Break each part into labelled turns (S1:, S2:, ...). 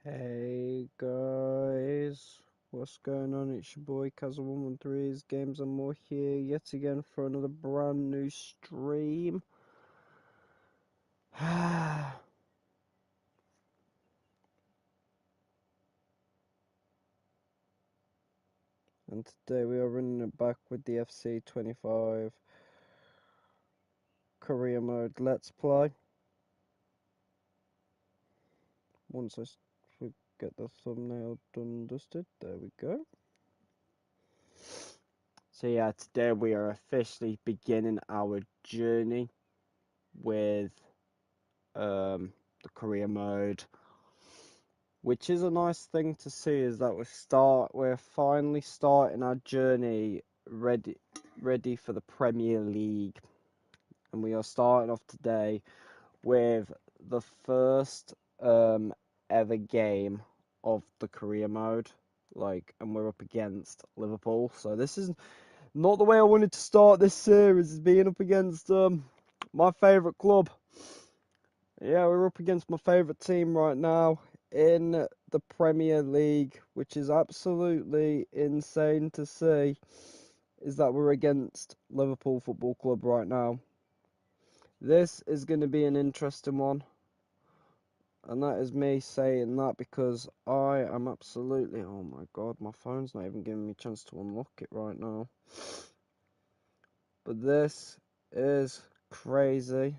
S1: Hey guys, what's going on? It's your boy Kaz113's Games and More here yet again for another brand new stream. And today we are running it back with the FC25 career mode Let's Play. Once I get the thumbnail done and dusted, there we go. So yeah, today we are officially beginning our journey with the career mode, which is a nice thing to see. Is that we're finally starting our journey ready for the Premier League, and we are starting off today with the first ever game of the career mode, and we're up against Liverpool. So this is not the way I wanted to start this series, is being up against my favourite club. Yeah, we're up against my favourite team right now in the Premier League, which is absolutely insane to see, is that we're against Liverpool Football Club right now. This is going to be an interesting one, and that is me saying that because I am absolutely, oh my god, my phone's not even giving me a chance to unlock it right now. But this is crazy.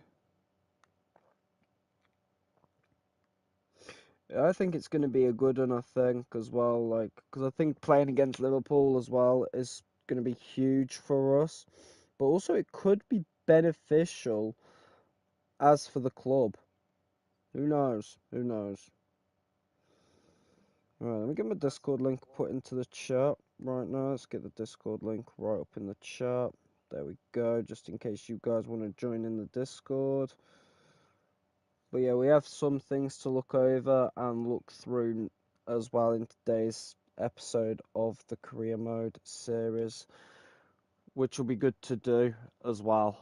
S1: I think it's going to be a good one, I think, as well, because I think playing against Liverpool as well is going to be huge for us, but also it could be beneficial as for the club. Who knows? Who knows? Alright, let me get my Discord link put into the chat right now. Let's get the Discord link right up in the chat. There we go, just in case you guys want to join in the Discord. But yeah, we have some things to look over and look through as well in today's episode of the career mode series, which will be good to do as well.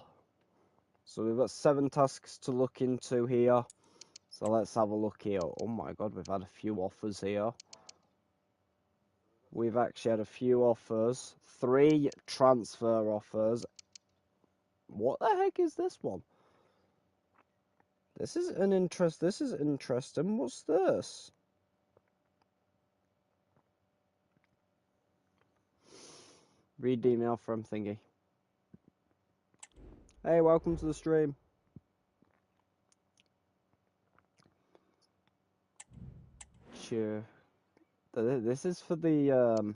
S1: So we've got 7 tasks to look into here. So let's have a look here. Oh my god, we've had a few offers here. We've actually had a few offers. 3 transfer offers. What the heck is this one? This is interesting. What's this? Read the email from thingy. Hey, welcome to the stream. Sure. This is for the,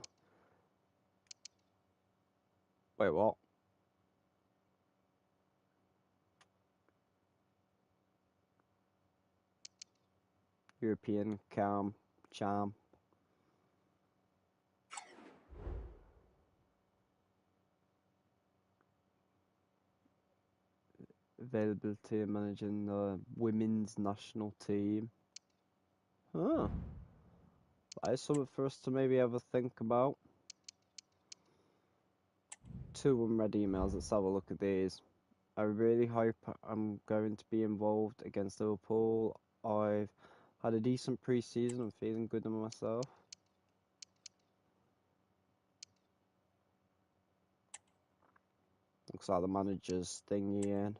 S1: wait, what? European charm. Availability of managing the women's national team. Huh. That is something for us to maybe have a think about. 2 unread emails. Let's have a look at these. I really hope I'm going to be involved against Liverpool. I've had a decent pre-season. I'm feeling good on myself. Looks like the manager's thingy in.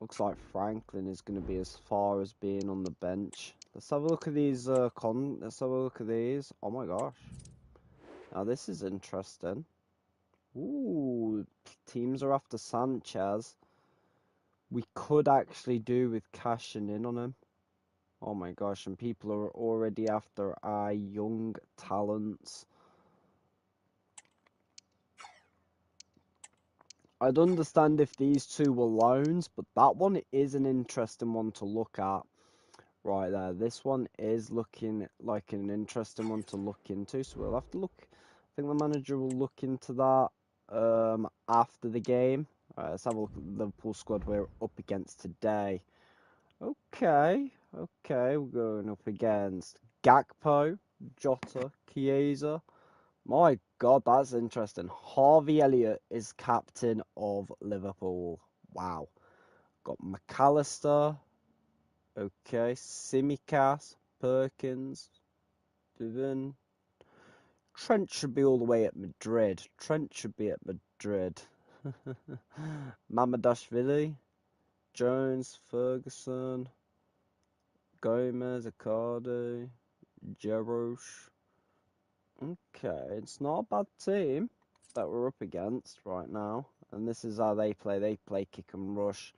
S1: Looks like Franklin is going to be as far as being on the bench. Let's have a look at these let's have a look at these. Oh my gosh. Now this is interesting. Ooh, teams are after Sanchez. We could actually do with cashing in on him. Oh my gosh, and people are already after our young talents. I'd understand if these 2 were loans, but that one is an interesting one to look at. Right there, this one is looking like an interesting one to look into, so we'll have to look. I think the manager will look into that after the game. Alright, let's have a look at the Liverpool squad we're up against today. Okay, we're going up against Gakpo, Jota, Chiesa. My god, that's interesting. Harvey Elliott is captain of Liverpool. Wow. Got McAllister, Okay, Simicast, Perkins, Divin. Trent should be all the way at Madrid. Trent should be at Madrid. Mamadashvili, Jones, Ferguson, Gomez, Icardi, Jerosh. Okay, it's not a bad team that we're up against right now. And this is how they play. They play kick and rush.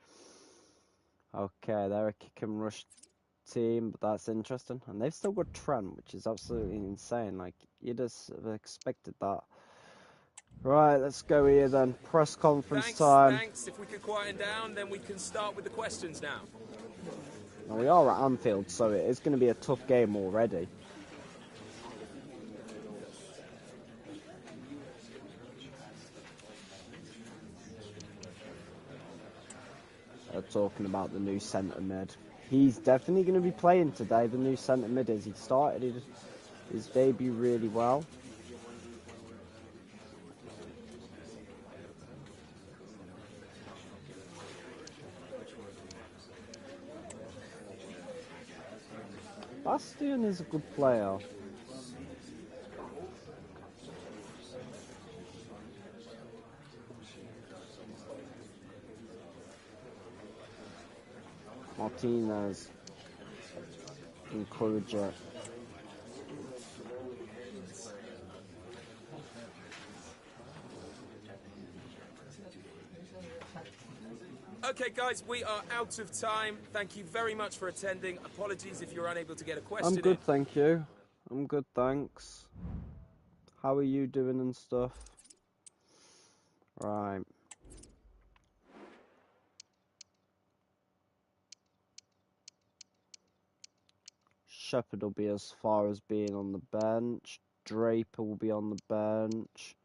S1: Okay, they're a kick and rush team, but that's interesting. And they've still got Trent, which is absolutely insane. Like, you'd have expected that. Right, let's go here then. Press conference time.
S2: Thanks. If we could quieten down, then we can start with the questions now.
S1: Now, we are at Anfield, so it is going to be a tough game already. Talking about the new centre mid. He's definitely going to be playing today, the new centre mid is. He started his debut really well. Bastian is a good player. Martinez, encourager.
S2: Okay, guys, we are out of time. Thank you very much for attending. Apologies if you're unable to get a question.
S1: I'm good, thank you. I'm good, thanks. How are you doing and stuff? Right. Shepherd will be as far as being on the bench. Draper will be on the bench.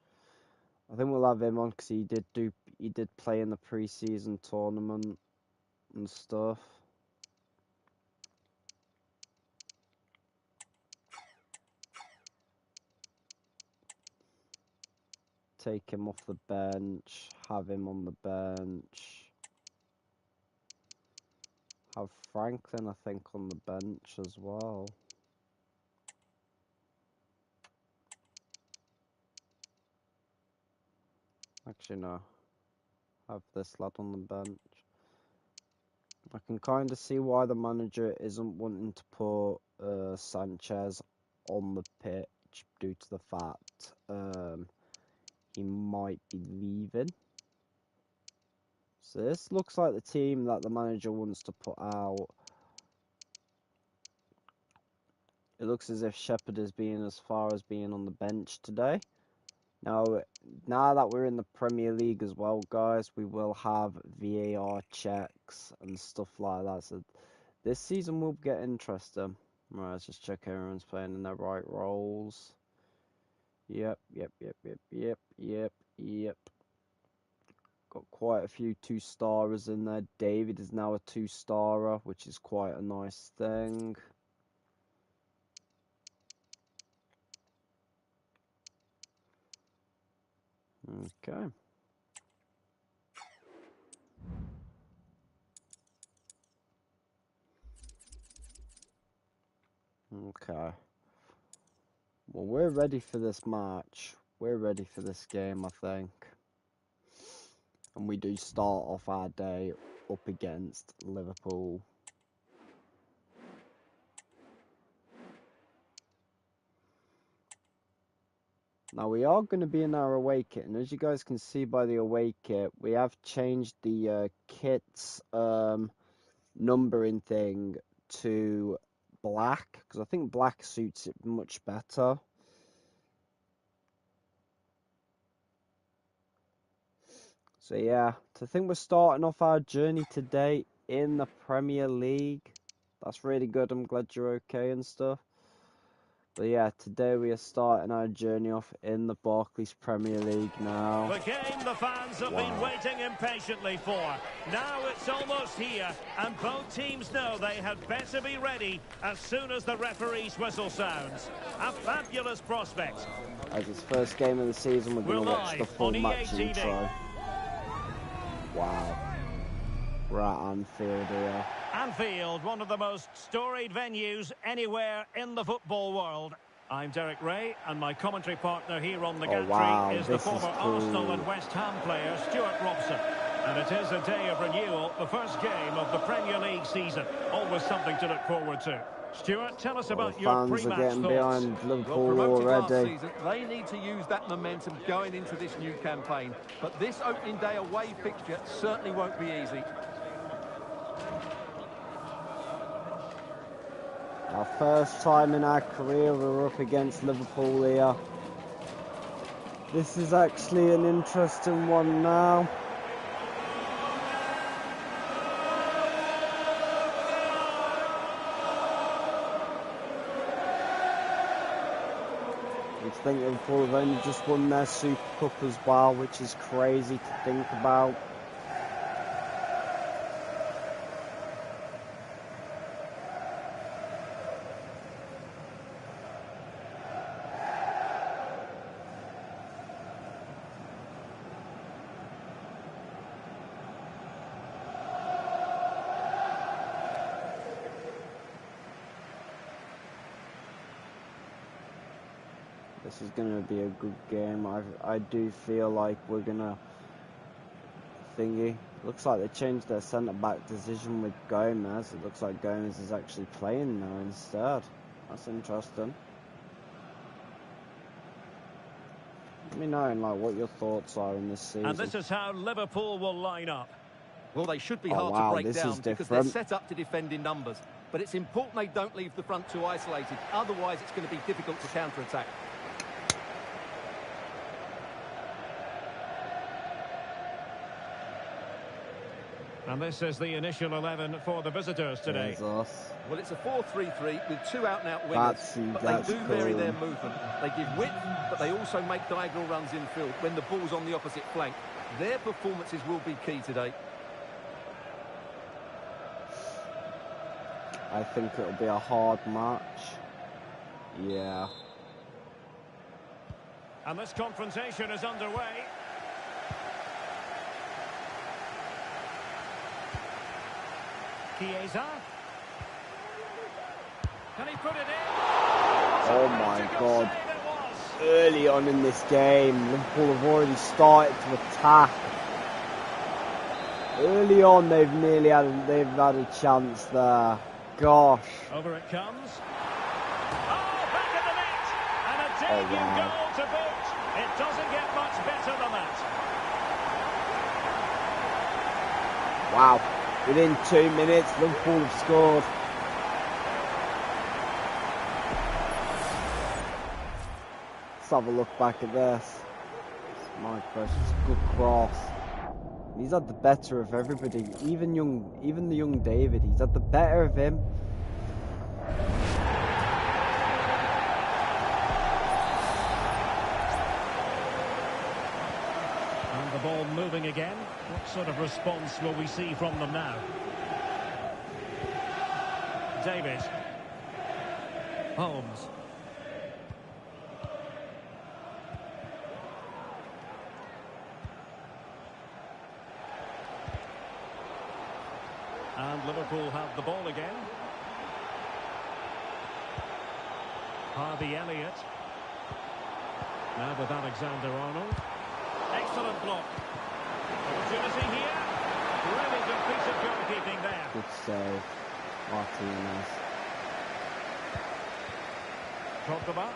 S1: I think we'll have him on because he did play in the pre-season tournament and stuff. Take him off the bench. Have him on the bench. Have Franklin, I think, on the bench as well. Actually, no. Have this lad on the bench. I can kind of see why the manager isn't wanting to put Sanchez on the pitch due to the fact he might be leaving. So this looks like the team that the manager wants to put out. It looks as if Shepherd is being as far as being on the bench today. Now that we're in the Premier League as well, guys, we will have VAR checks and stuff like that. So this season will get interesting. Right, let's just check everyone's playing in their right roles. Yep. Got quite a few 2-starers in there. David is now a 2-starer, which is quite a nice thing. Okay. Okay. Well, we're ready for this match. We're ready for this game, I think. And we do start off our day up against Liverpool. Now we are going to be in our away kit, and as you guys can see by the away kit, we have changed the kit's numbering thing to black, because I think black suits it much better. So yeah, to think we're starting off our journey today in the Premier League, that's really good. I'm glad you're okay and stuff. But yeah, today we are starting our journey off in the Barclays Premier League now.
S3: The game the fans have been waiting impatiently for. Now it's almost here, and both teams know they had better be ready as soon as the referee's whistle sounds. A fabulous prospect.
S1: As it's first game of the season, we're going to watch the full match intro. Wow. We're at Anfield here.
S3: Anfield, one of the most storied venues anywhere in the football world. I'm Derek Ray, and my commentary partner here on the
S1: Oh
S3: gantry
S1: wow,
S3: is the
S1: this is
S3: former Arsenal and
S1: cool.
S3: West Ham player Stuart Robson. And it is a day of renewal, the first game of the Premier League season. Always something to look forward to. Stuart, tell us
S1: Oh,
S3: about your
S1: fans are
S3: pre-match
S1: getting
S3: thoughts.
S1: behind
S4: Well,
S1: Liverpool
S4: promoted last
S1: already.
S4: season, they need to use that momentum going into this new campaign. But this opening day away fixture certainly won't be easy.
S1: Our first time in our career we're up against Liverpool here. This is actually an interesting one now. I think Liverpool have only just won their Super Cup as well, which is crazy to think about. This is going to be a good game. I do feel like we're going to thingy. Looks like they changed their centre-back decision with Gomez. It looks like Gomez is actually playing now instead. That's interesting. Let me know what your thoughts are in this season.
S3: And this is how Liverpool will line up.
S4: Well, they should be
S1: Oh,
S4: hard
S1: wow,
S4: to break
S1: this
S4: down
S1: is
S4: because they're
S1: different.
S4: set up to defend in numbers. But it's important they don't leave the front too isolated. Otherwise, it's going to be difficult to counter-attack.
S3: And this is the initial 11 for the visitors today.
S1: There's us.
S4: Well, it's a 4-3-3 with two out-and-out wingers, but they do vary their movement. They give width, but they also make diagonal runs in field when the ball's on the opposite flank. Their performances will be key today.
S1: I think it'll be a hard match. Yeah.
S3: And this confrontation is underway. Chiesa. Can he put it in?
S1: Oh my God. Early on in this game, Liverpool have already started to attack. Early on, they've had a chance there. Gosh.
S3: Over it comes. Oh, back of the net. And a debut goal to boot. It doesn't get much better than that.
S1: Wow. Within 2 minutes, Liverpool have scored. Let's have a look back at this. My question, it's a good cross. He's had the better of everybody. Even the young David, he's had the better of him.
S3: And the ball moving again. What sort of response will we see from them now? David. Holmes. And Liverpool have the ball again. Harvey Elliott. Now with Alexander-Arnold. Excellent block. Opportunity here. Really good piece of goalkeeping there.
S1: Good save. Martinez.
S3: Pogba.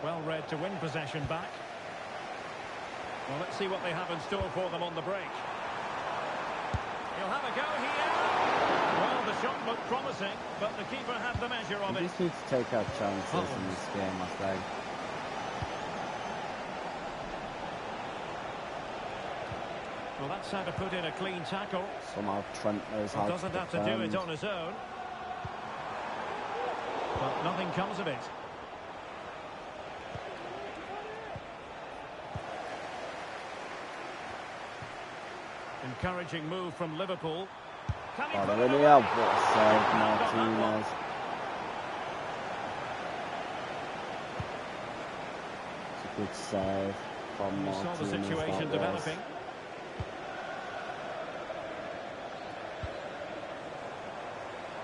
S3: Well read to win possession back. Well, let's see what they have in store for them on the break. He'll have a go here. Well, the shot looked promising, but the keeper had the measure of
S1: We
S3: it.
S1: just need to take our chances in this game, I think.
S3: Well, that's how to put in a clean tackle.
S1: Somehow Trent knows how
S3: Doesn't
S1: to
S3: have to do it on his own. But nothing comes of it. Encouraging move from Liverpool. Can he
S1: Oh,
S3: put
S1: they
S3: it
S1: really
S3: away?
S1: have what a save, Martinez. It's a good save. from
S3: You saw the situation developing.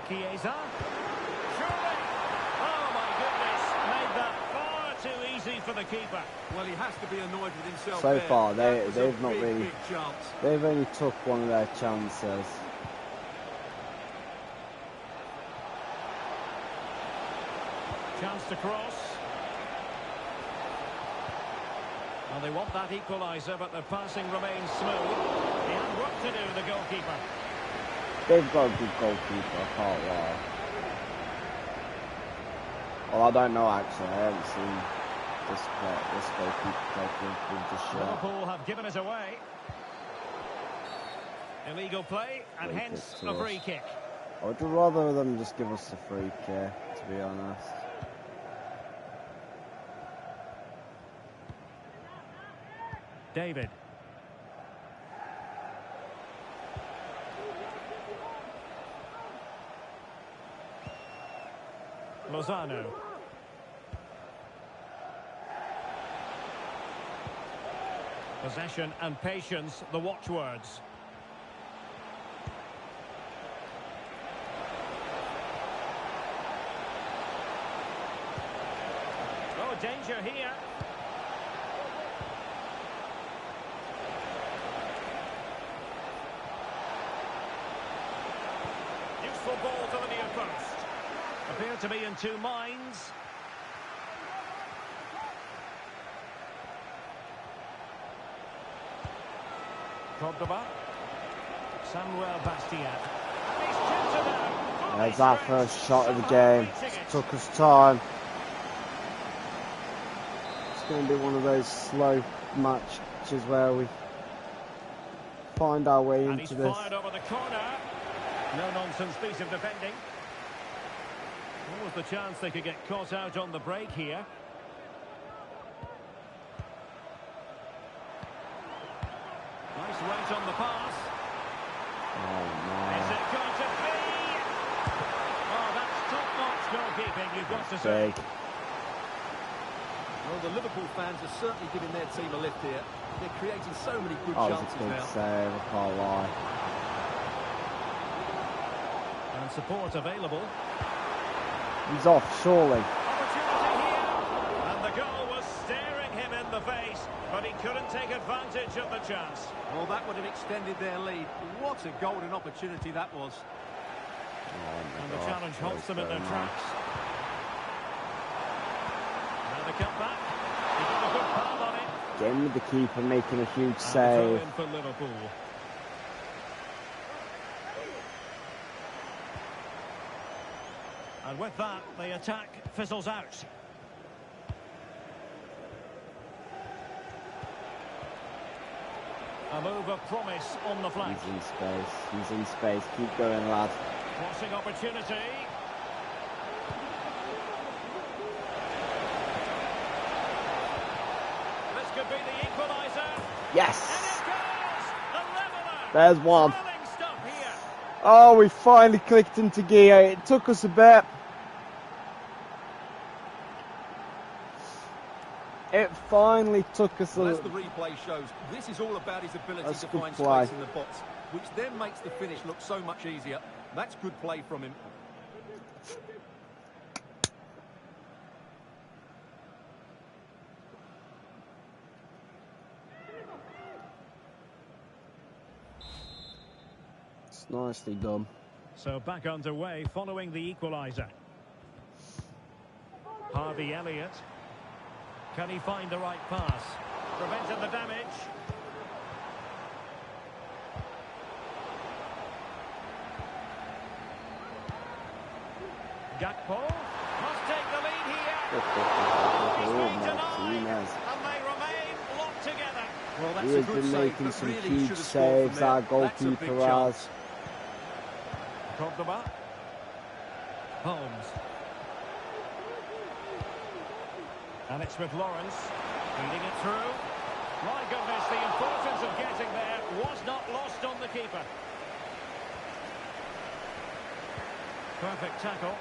S3: Chiesa. Surely. Oh my goodness. Made that far too easy for the keeper.
S4: Well, he has to be annoyed with himself.
S1: So
S4: there.
S1: far, they've not really.
S4: Big chance.
S1: They've only took one of their chances.
S3: Chance to cross. Well, they want that equaliser, but the passing remains smooth. He had work to do, the goalkeeper.
S1: They've got a good goalkeeper, I can't lie. Well, I don't know actually. I haven't seen this goalkeeper taking with the shot.
S3: Liverpool have given it away. Illegal play, and hence a free kick.
S1: I would rather them just give us a free kick, to be honest.
S3: David. Lozano. Possession and patience, the watchwords. Oh, danger here. Useful ball to the near post. Appear to be in two minds. Goddard. Samuel Bastiat.
S1: There's that first shot of the game. Took us time. It's going to be one of those slow matches where we find our way
S3: And
S1: into
S3: he's
S1: this.
S3: fired over the corner. No nonsense piece of defending. What was the chance they could get caught out on the break here? Nice weight on the pass.
S1: Oh,
S3: Is
S1: no.
S3: it going to be? Oh, that's top-notch goalkeeping, you've got to say.
S1: Big.
S4: Well, the Liverpool fans are certainly giving their team a lift here. They're creating so many good
S1: That was
S4: chances
S1: a big
S4: now.
S1: save, I can't lie.
S3: And support available.
S1: He's off, surely.
S3: Opportunity here. And the goal was staring him in the face, but he couldn't take advantage of the chance.
S4: Well, that would have extended their lead. What a golden opportunity that was.
S3: And the challenge halts them in their tracks. Now the cutback. He got a good palm on it.
S1: Getting with the keeper, making a huge
S3: And
S1: save.
S3: throw in for Liverpool. And with that, the attack fizzles out. A move of promise on the flank.
S1: He's in space. He's in space. Keep going, lad.
S3: Crossing opportunity. This could be the equaliser.
S1: Yes!
S3: And it goes! The leveller!
S1: There's one.
S3: Thrilling stuff here.
S1: Oh, we finally clicked into gear. It took us a bit. It finally took us
S4: Well,
S1: a
S4: as the replay shows, this is all about his ability
S1: That's
S4: to
S1: good
S4: find
S1: play.
S4: space in the box, which then makes the finish look so much easier. That's good play from him.
S1: It's nicely done.
S3: So back underway following the equaliser. Harvey Elliott. Can he find the right pass? Prevented the damage. Gakpo must take the lead here. He's being denied, and they remain locked together.
S4: Well, that's
S1: He
S4: a
S1: has
S4: good
S1: been
S4: save,
S1: making
S4: but
S1: some
S4: really
S1: huge
S4: should have scored from
S1: saves.
S4: there.
S1: Our
S4: That's a big
S1: goalkeeper
S4: chance.
S1: has.
S3: Cordoba. Holmes. And it's with Lawrence. Feeding it through. My goodness, the importance of getting there was not lost on the keeper. Perfect tackle.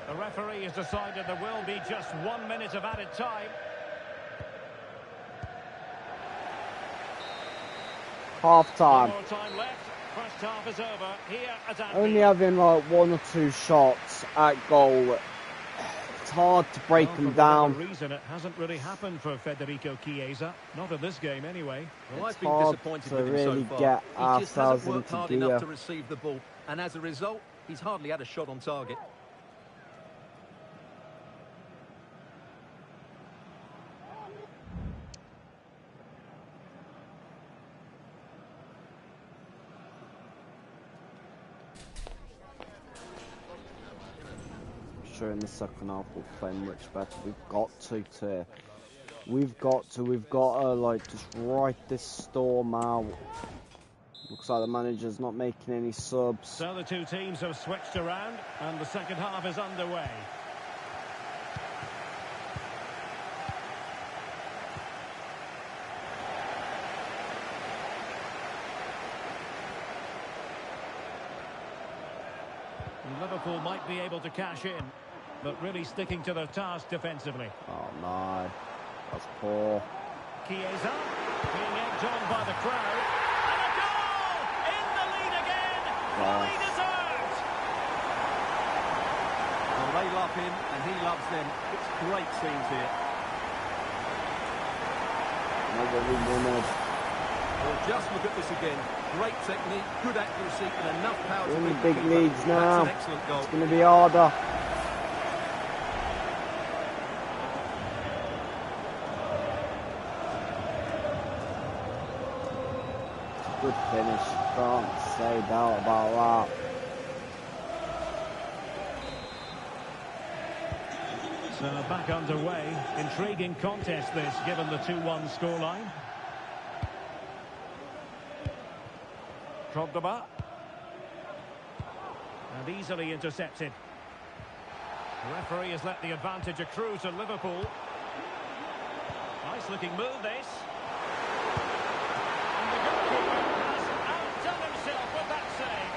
S3: The referee has decided there will be just 1 minute of added time.
S1: Half time.
S3: No more time left. First half is over here at Anfield.
S1: Only having like 1 or 2 shots at goal. It's hard to break them down.
S3: For reason, it hasn't really happened for Federico Chiesa. Not in this game, anyway.
S4: Well,
S1: It's
S4: I've been
S1: hard
S4: disappointed
S1: to
S4: with him
S1: really
S4: so far.
S1: get
S4: He just hasn't
S1: ourselves
S4: worked
S1: into
S4: hard
S1: gear.
S4: enough to receive the ball, and as a result, he's hardly had a shot on target.
S1: Sure, in the second half we'll play much better. We've got to like just ride this storm out. Looks like the manager's not making any subs.
S3: So the two teams have switched around and the second half is underway. Liverpool might be able to cash in, but really sticking to their task defensively.
S1: Oh no, that's poor.
S3: Chiesa being egged on by the crowd. And a goal! In the lead again! Fully deserved!
S4: Well, they love him and he loves them. It's great scenes here.
S1: Never we wanted.
S4: Well, just look at this again. Great technique, good accuracy, and enough power to
S1: Really
S4: beat
S1: big
S4: the keeper.
S1: leads now.
S4: That's an excellent goal.
S1: It's going to be harder. Good finish. Can't say doubt about that.
S3: So back underway. Intriguing contest this, given the 2-1 scoreline. Goddard. And easily intercepted. The referee has let the advantage accrue to Liverpool. Nice looking move this. And the goalkeeper has outdone himself with that save.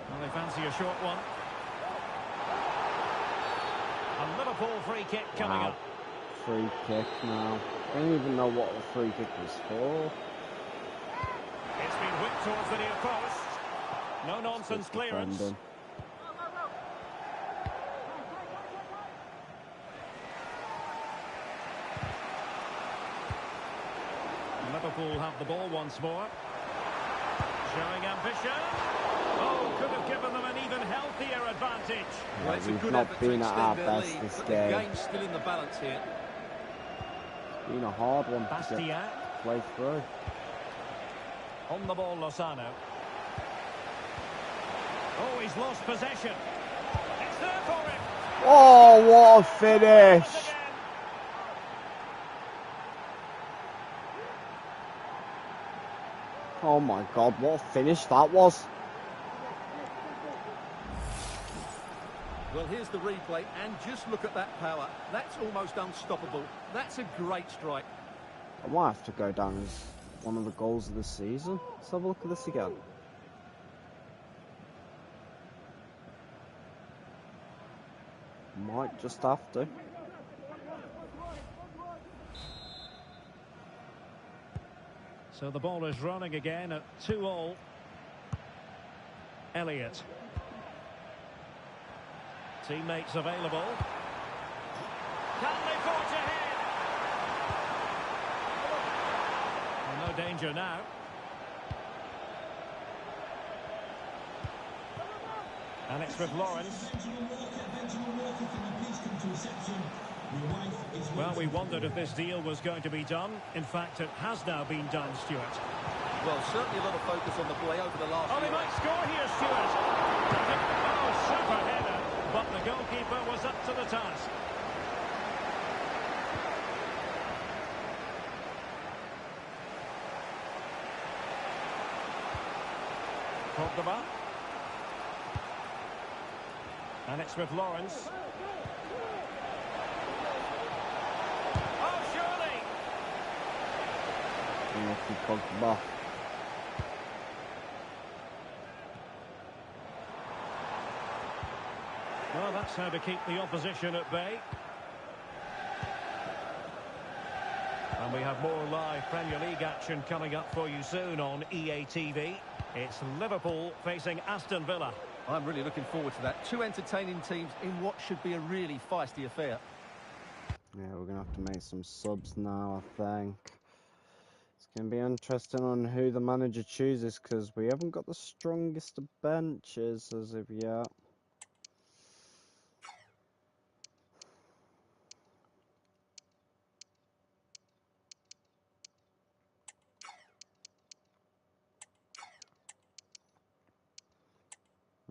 S3: Well, they fancy a short one. A Liverpool free kick coming up.
S1: Free kick now. I don't even know what the free kick was for.
S3: It's been whipped towards the near post. No nonsense clearance. Liverpool have the ball once more. Showing ambition. Oh, could have given them an even healthier advantage.
S4: Well, it's a
S1: We've
S4: good
S1: not
S4: effort to
S1: been at our
S4: extend their
S1: best
S4: lead,
S1: this
S4: but
S1: game.
S4: the game's still in the balance here.
S1: It's been a hard one to
S3: Bastia
S1: get play through.
S3: on the ball, Lozano. Oh, he's lost possession. It's there for him.
S1: Oh, what a finish! Oh my God, what a finish that was.
S4: Well, here's the replay, and just look at that power. That's almost unstoppable. That's a great strike.
S1: I might have to go down as one of the goals of the season. Let's have a look at this again. Might just have to.
S3: So the ball is running again at 2-2. Elliott. Teammates available. Can they forge ahead? Well, no danger now. And it's with Lawrence. Well, we wondered if this deal was going to be done. In fact, it has now been done, Stuart.
S4: Well, certainly a lot of focus on the play over the last
S3: Oh, he might score here, Stuart. Oh, super header. But the goalkeeper was up to the task. Goddard. And it's with Lawrence. Oh, surely! Well, that's how to keep the opposition at bay. And we have more live Premier League action coming up for you soon on EA TV. It's Liverpool facing Aston Villa.
S4: I'm really looking forward to that. Two entertaining teams in what should be a really feisty affair.
S1: Yeah, we're going to have to make some subs now, I think. It's going to be interesting on who the manager chooses, because we haven't got the strongest of benches as of yet.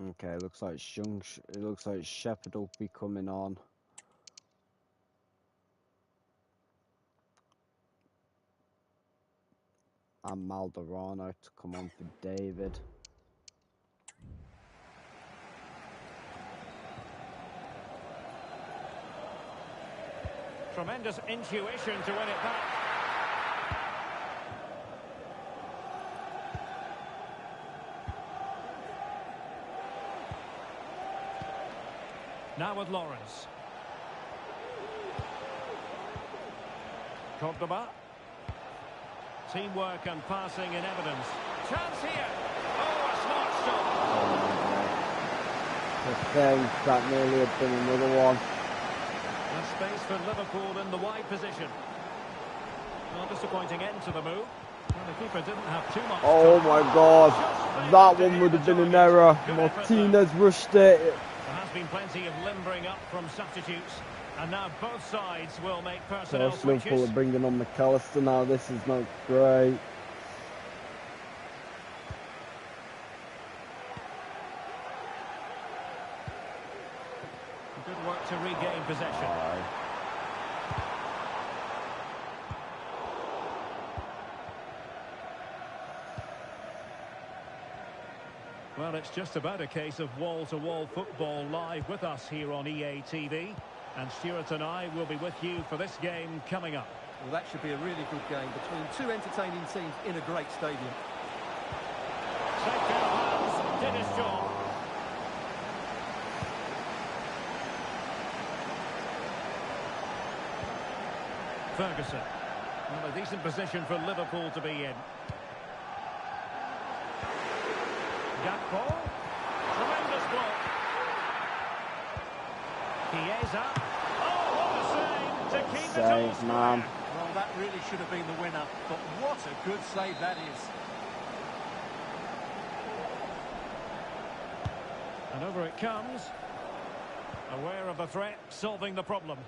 S1: Okay, it looks like Shepherd will be coming on. And Malderano to come on for David.
S3: Tremendous intuition to win it back. Now with Lawrence. Cordoba. Teamwork and passing in evidence. Chance here. Oh, a smart shot.
S1: I think that nearly had been another one.
S3: And space for Liverpool in the wide position. Well, disappointing end to the move. Well, the keeper didn't have too much
S1: Oh
S3: time.
S1: my God, that one would have been an error. Martinez rushed it.
S3: There has been plenty of limbering up from substitutes. And now both sides will make personnel switches.
S1: Liverpool are bringing on McAllister now. This is not great.
S3: Good work to regain possession. Well, it's just about a case of wall-to-wall football live with us here on EA TV. And Stuart and I will be with you for this game coming up.
S4: Well, that should be a really good game between two entertaining teams in a great stadium.
S3: Safe pair of hands, did his job. Ferguson. Well, a decent position for Liverpool to be in. Gakpo. Tremendous block. Chiesa. Oh, what a save to keep it all square.
S1: Man.
S4: Well, that really should have been the winner, but what a good save that is.
S3: And over it comes. Aware of the threat, solving the problem.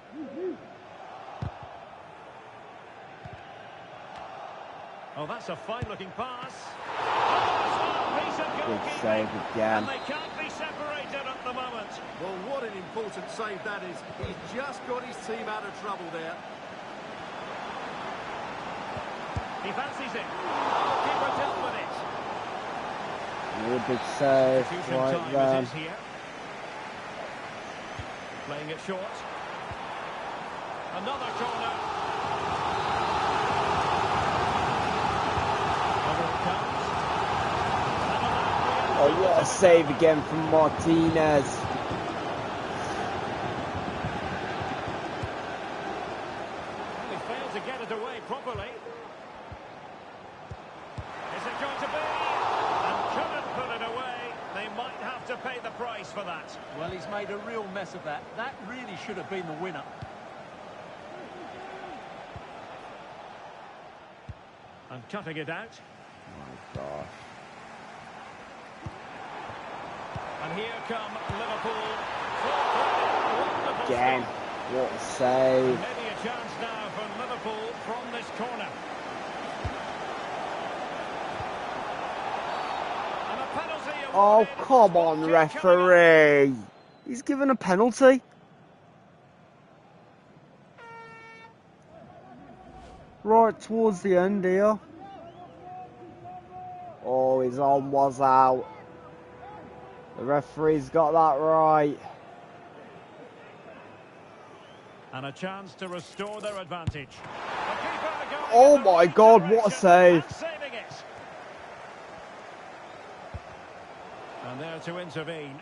S3: Oh, that's a fine-looking pass. Oh,
S1: good save again.
S3: And they can't be separated at the moment.
S4: Well, what an important save that is. He's just got his team out of trouble there.
S3: He fancies it. Oh, keeper dealt with it.
S1: Really big save right there.
S3: Here. Playing it short. Another corner.
S1: Oh, what a save again from Martinez.
S3: He failed to get it away properly. Is it going to be? And couldn't put it away. They might have to pay the price for that.
S4: Well, he's made a real mess of that. That really should have been the winner.
S3: And cutting it out.
S1: Oh my gosh.
S3: And here come Liverpool.
S1: Again, what a save.
S3: Maybe a chance now for Liverpool from this corner. And a penalty awarded.
S1: Oh, come on, referee. He's given a penalty. Right towards the end here. Oh, his arm was out. The referee's got that right.
S3: And a chance to restore their advantage.
S1: Oh my God, what a save.
S3: Saving it. And there to intervene.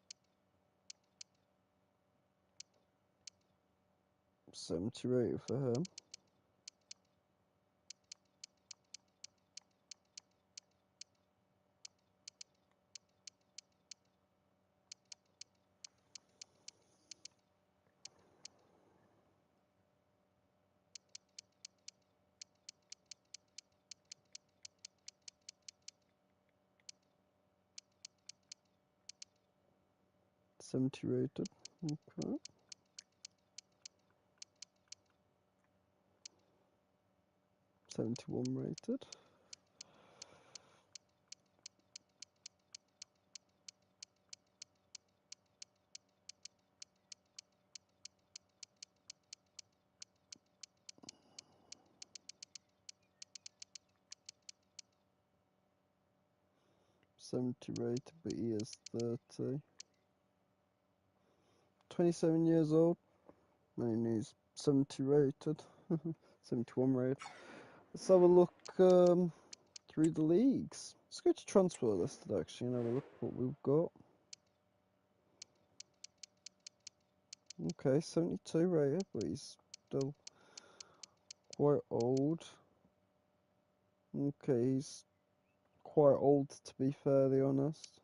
S1: 70 rated for him. $70 rated. Okay. $71 rated. $70 rated, but he is 30. 27 years old. And he's 70 rated. 71 rated. Let's have a look through the leagues. Let's go to transfer listed actually and have a look at what we've got. Okay, 72 rated, but he's still quite old. Okay, he's quite old to be fairly honest.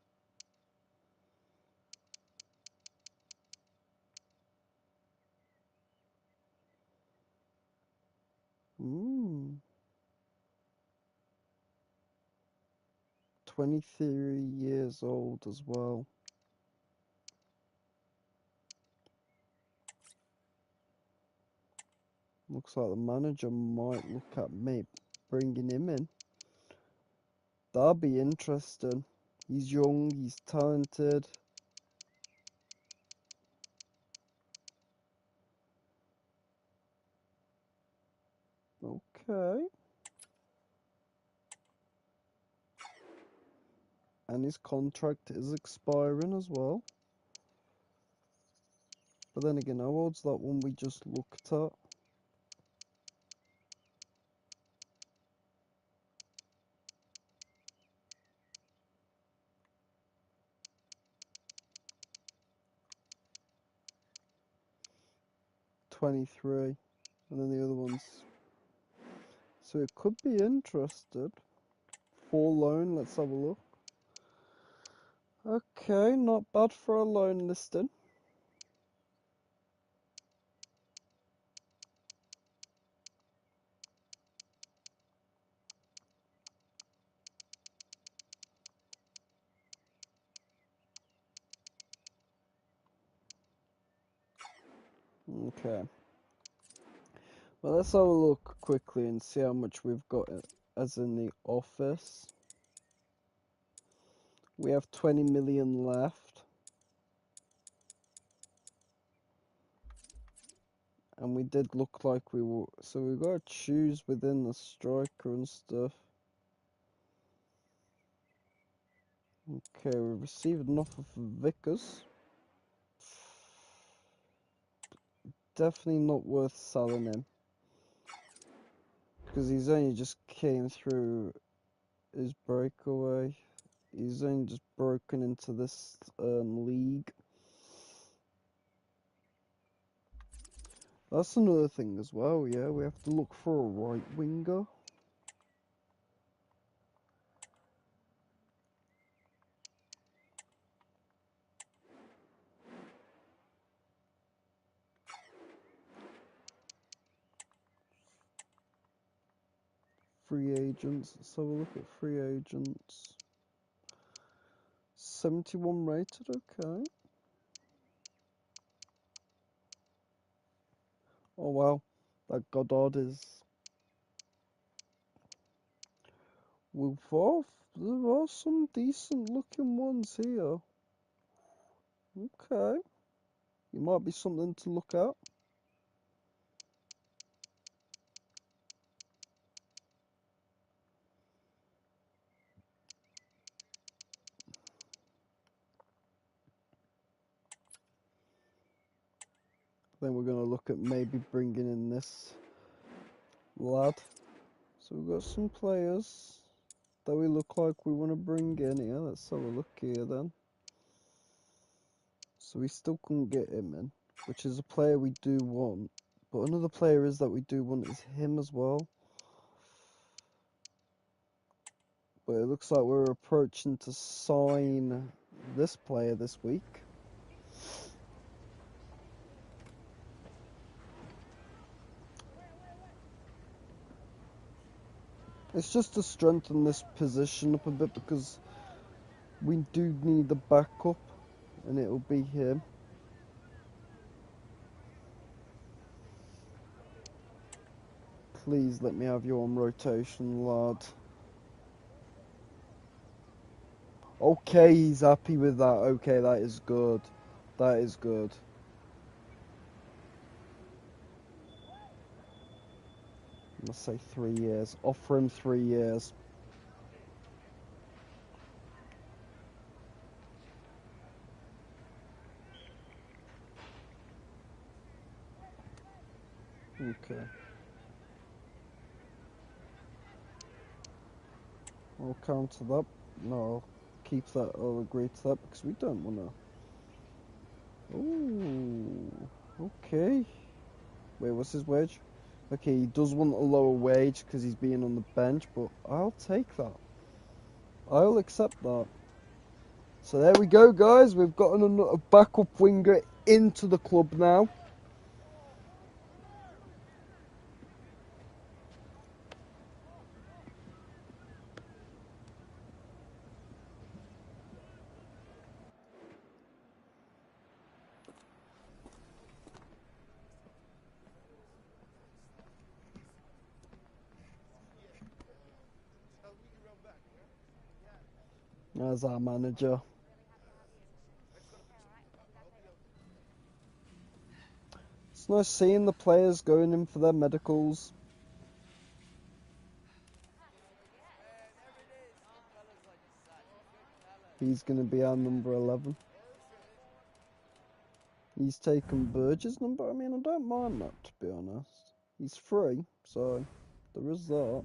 S1: Hmm. 23 years old as well. Looks like the manager might look at me bringing him in. That'd be interesting. He's young, he's talented. Okay. And his contract is expiring as well. But then again, how old's that one we just looked at? $23. And then the other one's... So it could be interested. For loan, let's have a look. Okay, not bad for a loan listing. Okay. Well, let's have a look quickly and see how much we've got as in the office. We have 20 million left. And we did look like we were... So we've got to choose within the striker and stuff. Okay, we received an offer for Vickers. Definitely not worth selling him. Because he's only just came through his breakaway. He's only just broken into this league. That's another thing as well, yeah. We have to look for a right winger. Free agents. Let's have a look at free agents. 71 rated, okay. Oh wow, that Goddard is... There are some decent looking ones here. Okay. It might be something to look at. Then we're going to look at maybe bringing in this lad. So we've got some players that we look like we want to bring in here. Let's have a look here then. So we still couldn't get him in, which is a player we do want. But another player is that we do want is him as well. But it looks like we're approaching to sign this player this week. It's just to strengthen this position up a bit because we do need the backup, and it'll be him. Please let me have you on rotation, lad. Okay, he's happy with that. Okay, that is good. That is good. Let's say 3 years. Offer him 3 years. Okay. I'll counter that. No, I'll keep that. I'll agree to that because we don't want to. Ooh. Okay. Wait, what's his wage? Okay, he does want a lower wage because he's being on the bench, but I'll take that. I'll accept that. So there we go, guys. We've gotten a backup winger into the club now. As our manager. It's nice seeing the players going in for their medicals. He's going to be our number 11. He's taken Burge's number. I mean, I don't mind that, to be honest. He's free, so there is that.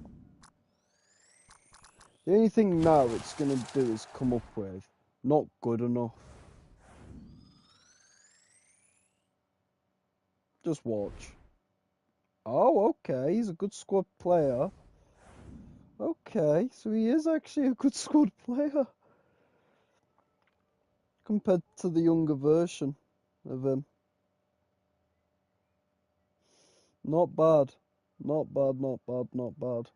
S1: The only thing now it's going to do is come up with not good enough. Just watch. Oh, okay. He's a good squad player. Okay, so he is actually a good squad player. Compared to the younger version of him. Not bad. Not bad, not bad, not bad.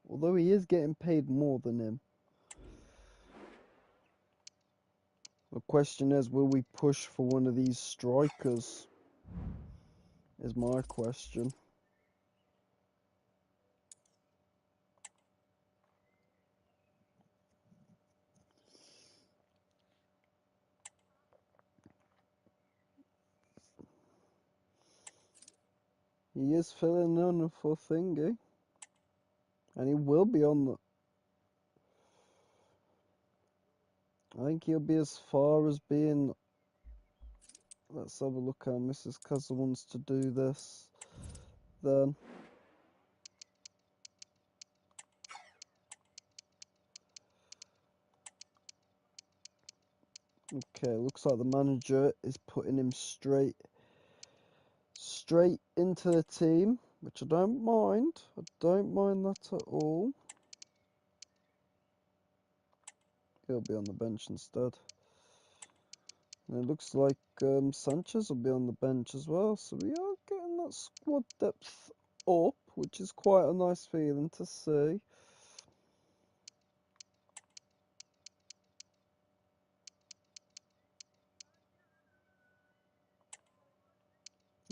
S1: Although he is getting paid more than him. The question is, will we push for one of these strikers? Is my question. He is filling in for Thingy. And he will be on the... I think he'll be as far as being... Let's have a look how Mrs. Cousin wants to do this. Then... Okay, looks like the manager is putting him straight into the team, which I don't mind. I don't mind that at all. He'll be on the bench instead. And it looks like Sanchez will be on the bench as well. So we are getting that squad depth up, which is quite a nice feeling to see.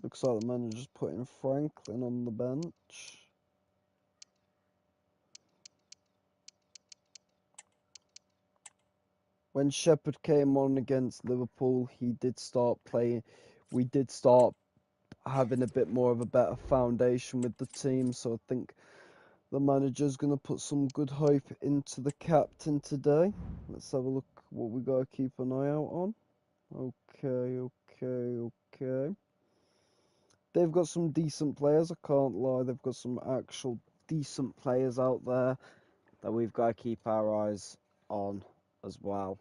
S1: Looks like the manager's putting Franklin on the bench. When Shepherd came on against Liverpool, he did start playing. We did start having a bit more of a better foundation with the team, so I think the manager's going to put some good hope into the captain today. Let's have a look what we got to keep an eye out on. Okay. They've got some decent players, I can't lie. They've got some actual decent players out there that we've got to keep our eyes on as well.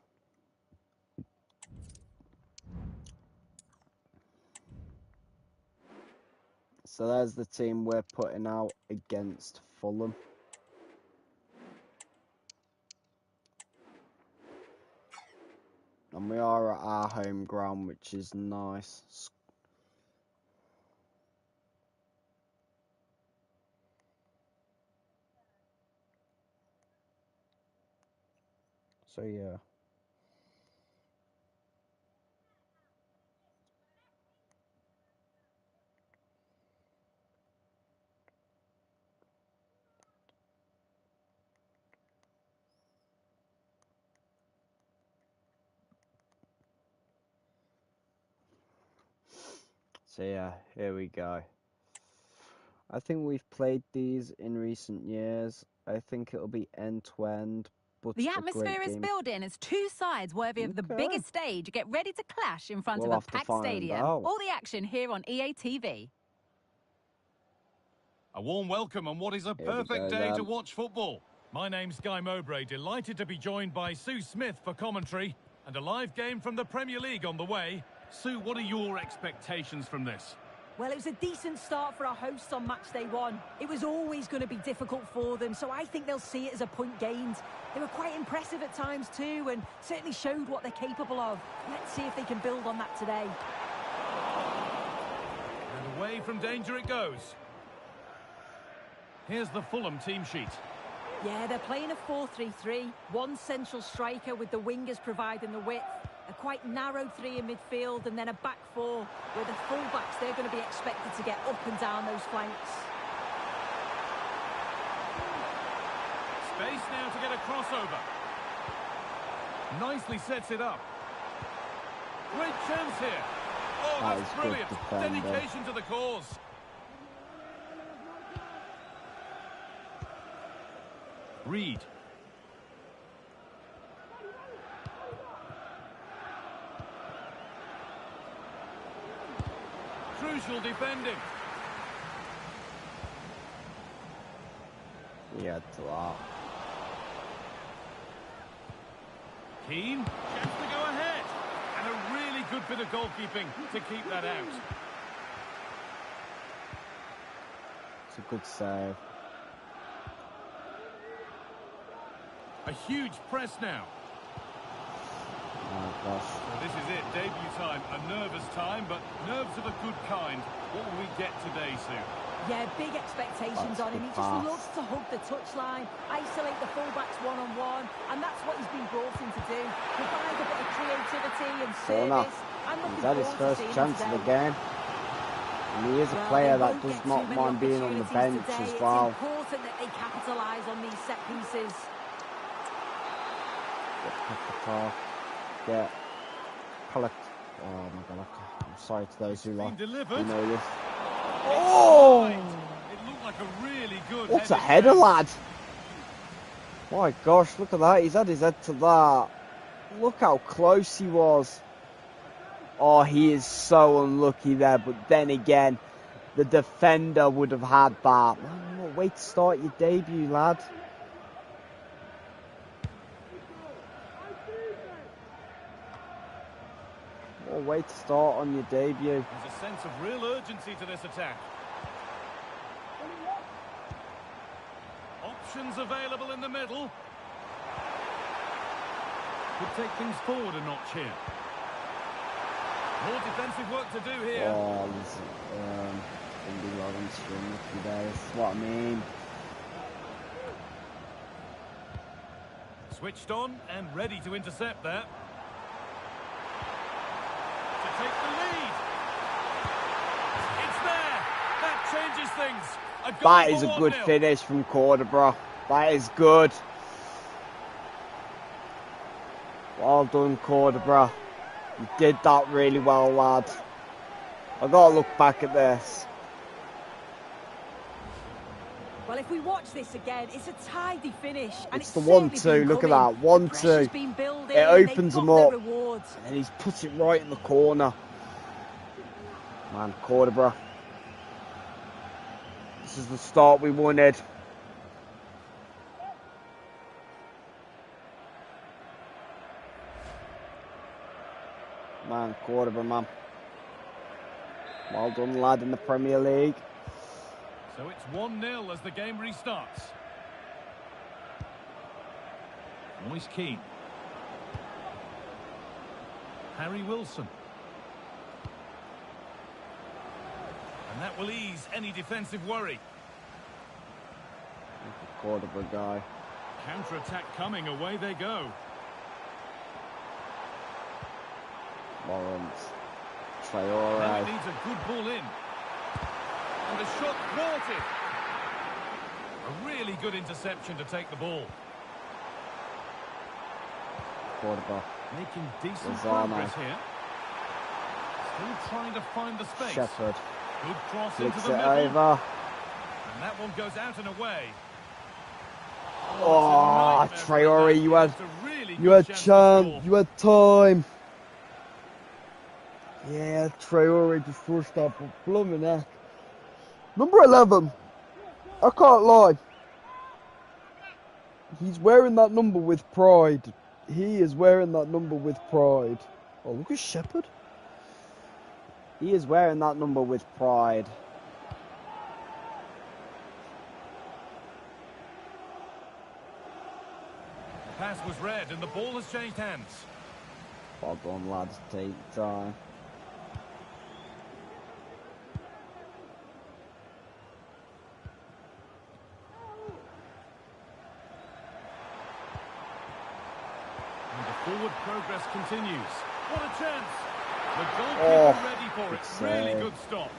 S1: Let's So there's the team we're putting out against Fulham. And we are at our home ground, which is nice. So yeah. So yeah, here we go. I think we've played these in recent years. I think it'll be end-to-end, but
S5: the
S1: a
S5: atmosphere
S1: great
S5: is
S1: game.
S5: building as two sides worthy of the biggest stage get ready to clash in front of a packed stadium. All the action here on EA TV.
S6: A warm welcome on what is a perfect day to watch football. My name's Guy Mowbray, delighted to be joined by Sue Smith for commentary and a live game from the Premier League on the way. Sue, what are your expectations from this?
S7: Well, it was a decent start for our hosts on match day one. It was always going to be difficult for them, so I think they'll see it as a point gained. They were quite impressive at times too, and certainly showed what they're capable of. Let's see if they can build on that today.
S6: And away from danger it goes. Here's the Fulham team sheet.
S7: Yeah, they're playing a 4-3-3. One central striker with the wingers providing the width. A quite narrow three in midfield and then a back four where the full-backs, they're going to be expected to get up and down those flanks.
S6: Space now to get a crossover. Nicely sets it up. Great chance here. Oh, that's brilliant. Dedication to the cause. Reed. Crucial defending.
S1: Yeah, it's a lot.
S6: Keane, chance to go ahead. And a really good bit of goalkeeping to keep that out.
S1: It's a good save.
S6: A huge press now.
S1: Oh gosh.
S6: So this is it, debut time. A nervous time, but nerves of a good kind. What will we get today, Sue?
S7: Yeah, big expectations on him. He just loves to hug the touchline, isolate the fullbacks one-on-one, and that's what he's been brought in to do. Provide a bit of creativity and service.
S1: He's had his first chance of the game. And he is a player that does not mind being on the bench as well.
S7: It's important that they capitalise on these set pieces.
S1: Get pallet. Oh my god, I'm sorry to those who know this. Oh!
S6: It looked like a really good
S1: What's a header, lad? My gosh, look at that. He's had his head to that. Look how close he was. Oh, he is so unlucky there. But then again, the defender would have had that. Man, what way to start your debut, lad. What a way to start on your debut.
S6: There's a sense of real urgency to this attack. Options available in the middle. Could take things forward a notch here. More defensive work to do here.
S1: Oh, this Indy Lawrence unlucky there. This is what I mean.
S6: Switched on and ready to intercept there. Take the lead. It's there. That changes things.
S1: That is a good finish from Goddard. That is good. Well done, Goddard. You did that really well, lad. I've got to look back at this.
S7: Well, if we watch this again, it's a tidy finish. And
S1: it's the 1-2. Look at that. 1-2. It opens them up. And then he's put it right in the corner. Man, Goddard. This is the start we wanted. Man, Goddard, man. Well done, lad, in the Premier League.
S6: So it's 1-0 as the game restarts. Moise Keane. Harry Wilson. And that will ease any defensive worry.
S1: Goddard guy.
S6: Counter-attack coming, away they go.
S1: Lawrence.
S6: Now
S1: Traore.
S6: he needs a good ball in. And the shot thwarted. A really good interception to take the ball.
S1: Goddard.
S6: Making decent
S1: Lozano.
S6: progress here. Still trying to find the space.
S1: Shepherd.
S6: Good cross
S1: Flicks
S6: into the
S1: it
S6: middle.
S1: over.
S6: And that one goes out and away.
S1: Oh,
S6: it's a nightmare for
S1: Traore,
S6: the
S1: you
S6: back.
S1: had,
S6: It's a really
S1: you
S6: good
S1: had
S6: chance to
S1: chance,
S6: score.
S1: you had time. Yeah, Traore just pushed up a blooming heck. Number 11. I can't lie. He's wearing that number with pride. He is wearing that number with pride. Oh, look at Shepherd. He is wearing that number with pride.
S6: The pass was read and the ball has changed hands.
S1: Well done, lads. Take time.
S6: And the forward progress continues. What a chance! The goalkeeper
S1: Oh,
S6: ready for it.
S1: good
S6: Really
S1: save.
S6: good stop.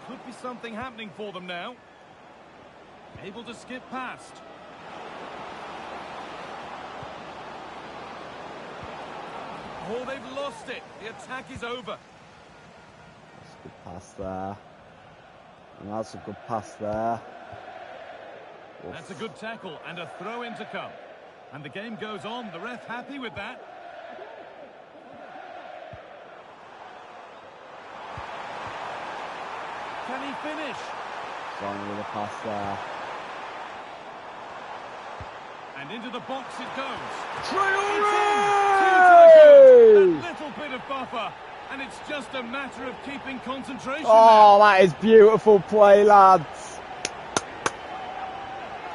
S6: Could be something happening for them now. Able to skip past. Oh, they've lost it. The attack is over.
S1: That's a good pass there. And that's a good pass there. Oof.
S6: That's a good tackle and a throw in to come. And the game goes on. The ref happy with that. Can he finish?
S1: Strong with a pass there.
S6: And into the box it goes.
S1: Traore!
S6: A little bit of buffer. And it's just a matter of keeping concentration
S1: Oh,
S6: now.
S1: that is beautiful play, lads.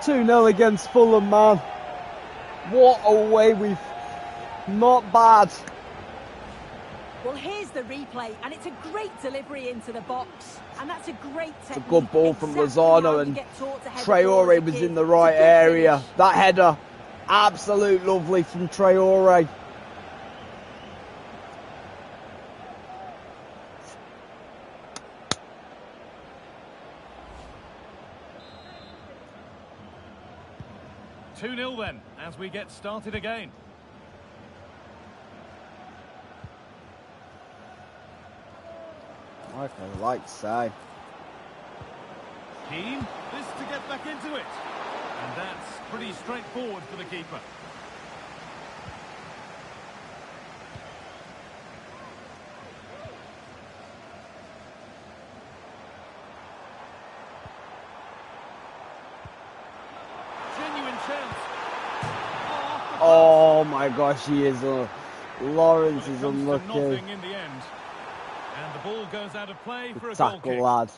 S1: 2-0 against Fulham, man. What a way we've... Not bad.
S7: Well, here's the replay, and it's a great delivery into the box. And that's a great technique.
S1: It's a good ball from
S7: Exactly
S1: Lozano,
S7: how you
S1: and
S7: get taught to head the ball as
S1: Traore
S7: a
S1: was
S7: kid.
S1: in the
S7: It's a
S1: right
S7: good
S1: area.
S7: finish.
S1: That header, absolute lovely from Traore.
S6: Two 2-0 then, as we get started again.
S1: Okay, like to say.
S6: Keane, this to get back into it. And that's pretty straightforward for the keeper. Genuine chance.
S1: Oh my gosh, he is Lawrence
S6: Well, it
S1: is
S6: comes to
S1: unlucky.
S6: nothing in the end. And the ball goes out of play for a
S1: Good
S6: goal
S1: tackle,
S6: kick.
S1: lad.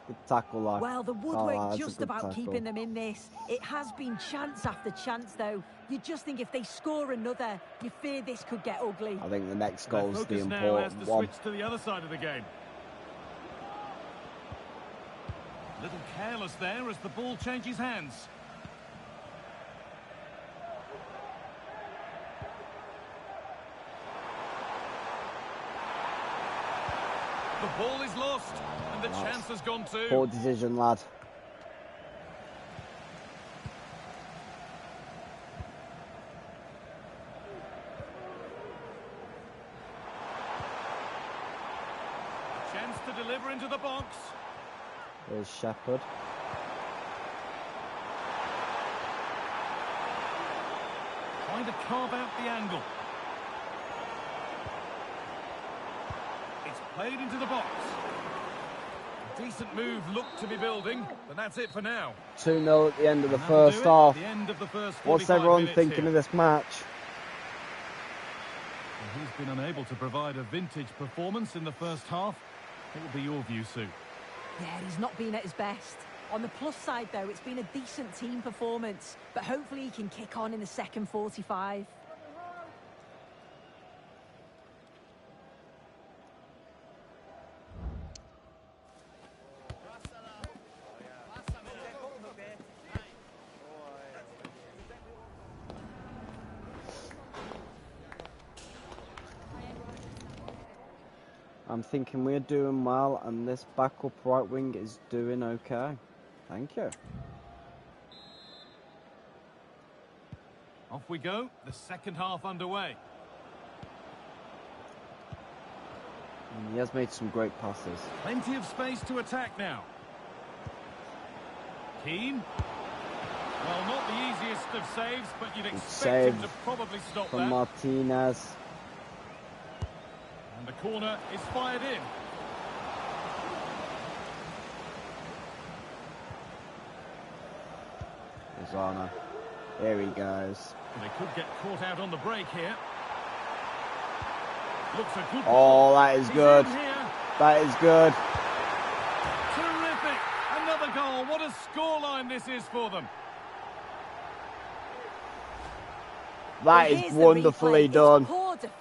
S1: Good tackle, lad.
S7: Well, the
S1: Oh,
S7: woodwork
S1: that's a
S7: just
S1: good
S7: about
S1: tackle.
S7: keeping them in this. It has been chance after chance, though. You just think if they score another, you fear this could get ugly.
S1: I think the next
S6: Their
S1: goal's the
S6: focus now has
S1: important
S6: to
S1: one.
S6: switch to the other side of the game. Little careless there as the ball changes hands. The ball is lost, and the chance has gone too.
S1: Poor decision, lad.
S6: Chance to deliver into the box.
S1: There's Shepherd.
S6: Trying to carve out the angle. It's played into the box. Decent move looked to be building, but that's it for now.
S1: 2-0 at the end of the first half.
S6: The end of the first
S1: What's everyone thinking of this match?
S6: Well, he's been unable to provide a vintage performance in the first half. What will be your view, Sue?
S7: Yeah, he's not been at his best. On the plus side, though, it's been a decent team performance, but hopefully he can kick on in the second 45.
S1: I'm thinking we're doing well, and this backup right wing is doing okay. Thank you.
S6: Off we go, the second half underway.
S1: And he has made some great passes.
S6: Plenty of space to attack now. Keane. Well, not the easiest of saves, but you'd expect him to probably stop
S1: from
S6: that.
S1: Martinez.
S6: And the corner is fired in.
S1: Lozano. There he goes.
S6: They could get caught out on the break here. Looks a good
S1: ball. That is good. That is good.
S6: Terrific. Another goal. What a scoreline this is for them.
S1: That is wonderfully done.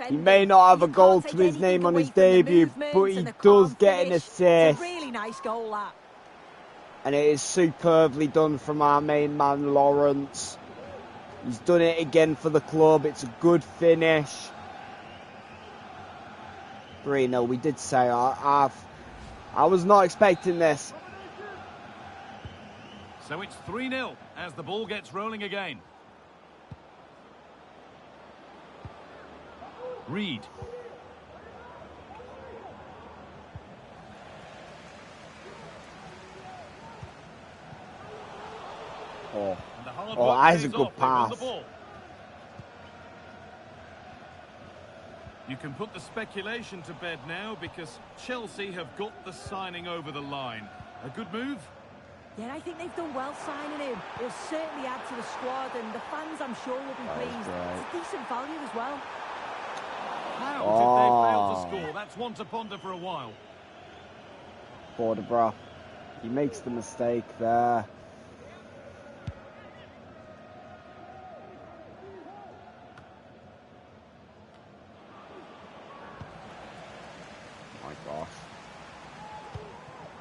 S1: He may not have a goal to his name on his debut, but he does get an assist.
S7: It's a really nice goal, that.
S1: And it is superbly done from our main man, Lawrence. He's done it again for the club. It's a good finish. 3-0. We did say I was not expecting this.
S6: So it's 3-0 as the ball gets rolling again. Reed.
S1: Oh, that is a good pass.
S6: You can put the speculation to bed now because Chelsea have got the signing over the line. A good move?
S7: Yeah, I think they've done well signing him. He'll certainly add to the squad, and the fans, I'm sure, will be pleased. It's a decent value as well.
S6: How did they fail to score? That's one to ponder for a while.
S1: Goddard, he makes the mistake there. My gosh.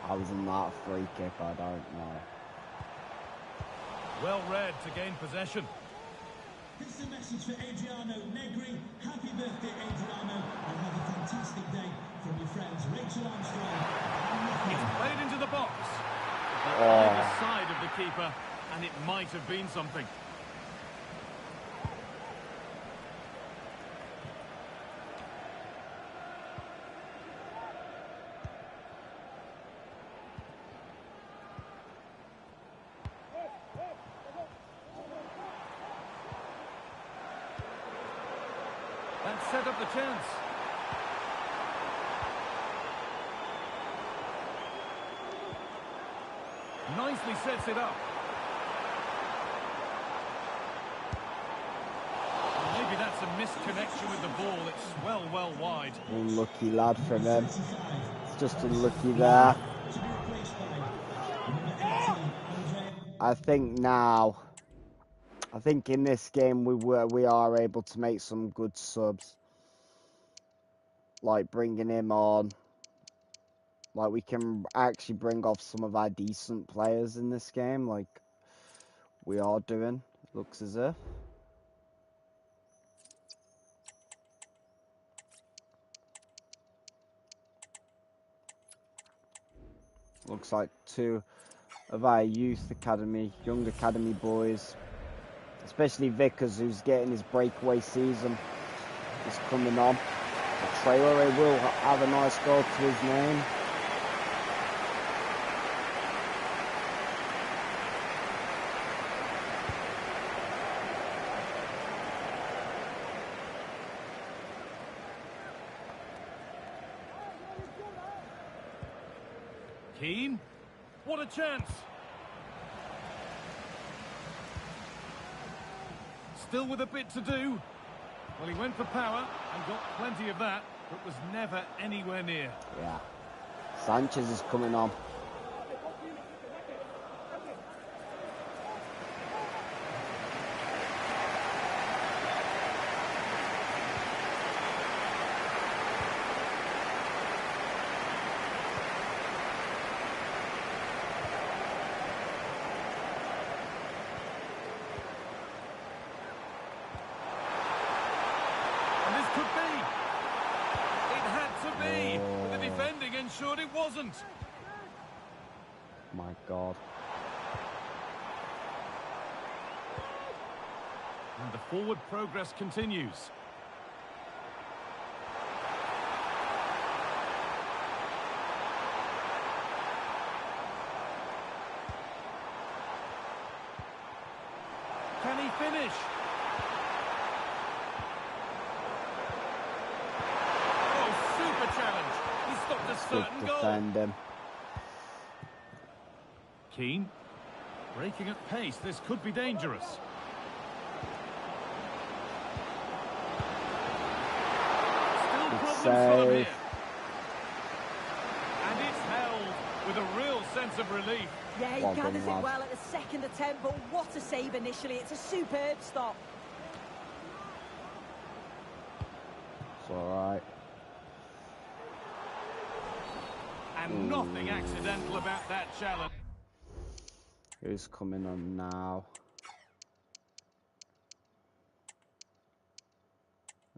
S1: I was in that free kick, I don't know.
S6: Well read to gain possession.
S8: This is a message for Adriano Negri. Happy birthday, Adriano, and have a fantastic day from your friends Rachel Armstrong.
S6: It's played into the box. Either side of the keeper, and it might have been something. That set up the chance. Nicely sets it up. Maybe that's a misconnection with the ball. It's well wide.
S1: Unlucky lad from him. It's just unlucky there. I think in this game we are able to make some good subs, like bringing him on. Like we can actually bring off some of our decent players in this game, like we are doing. Looks as if. Looks like two of our youth academy, young academy boys. Especially Vickers, who's getting his breakaway season, is coming on. Traore will have a nice goal to his name.
S6: Keane. What a chance. Still with a bit to do. Well, he went for power and got plenty of that, but was never anywhere near.
S1: Yeah. Sanchez is coming on.
S6: Ensured it wasn't.
S1: My God.
S6: And the forward progress continues. Can he finish? Oh, super challenge. He stopped a certain goal. Keane, breaking at pace. This could be dangerous. Still problems for them here. And it's held with a real sense of relief.
S7: Yeah, he gathers it well at the second attempt, but what a save initially. It's a superb stop.
S1: It's all right.
S6: And nothing accidental about that challenge.
S1: Who's coming on now?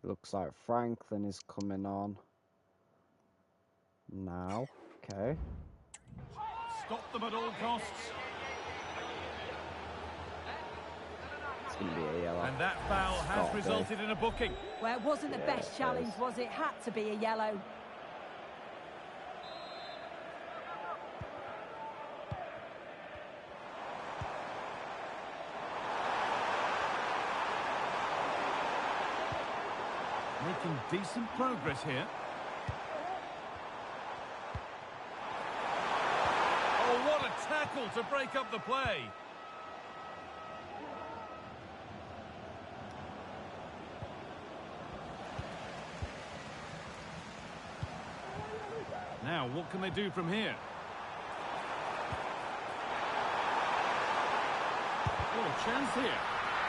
S1: Looks like Franklin is coming on now. Okay.
S6: Stop them at all costs.
S1: It's going to be a yellow.
S6: And that foul has resulted in a booking.
S7: Well, it wasn't the best challenge, was it? Had to be a yellow.
S6: Making decent progress here. Oh, what a tackle to break up the play. Now, what can they do from here? Oh, a chance here.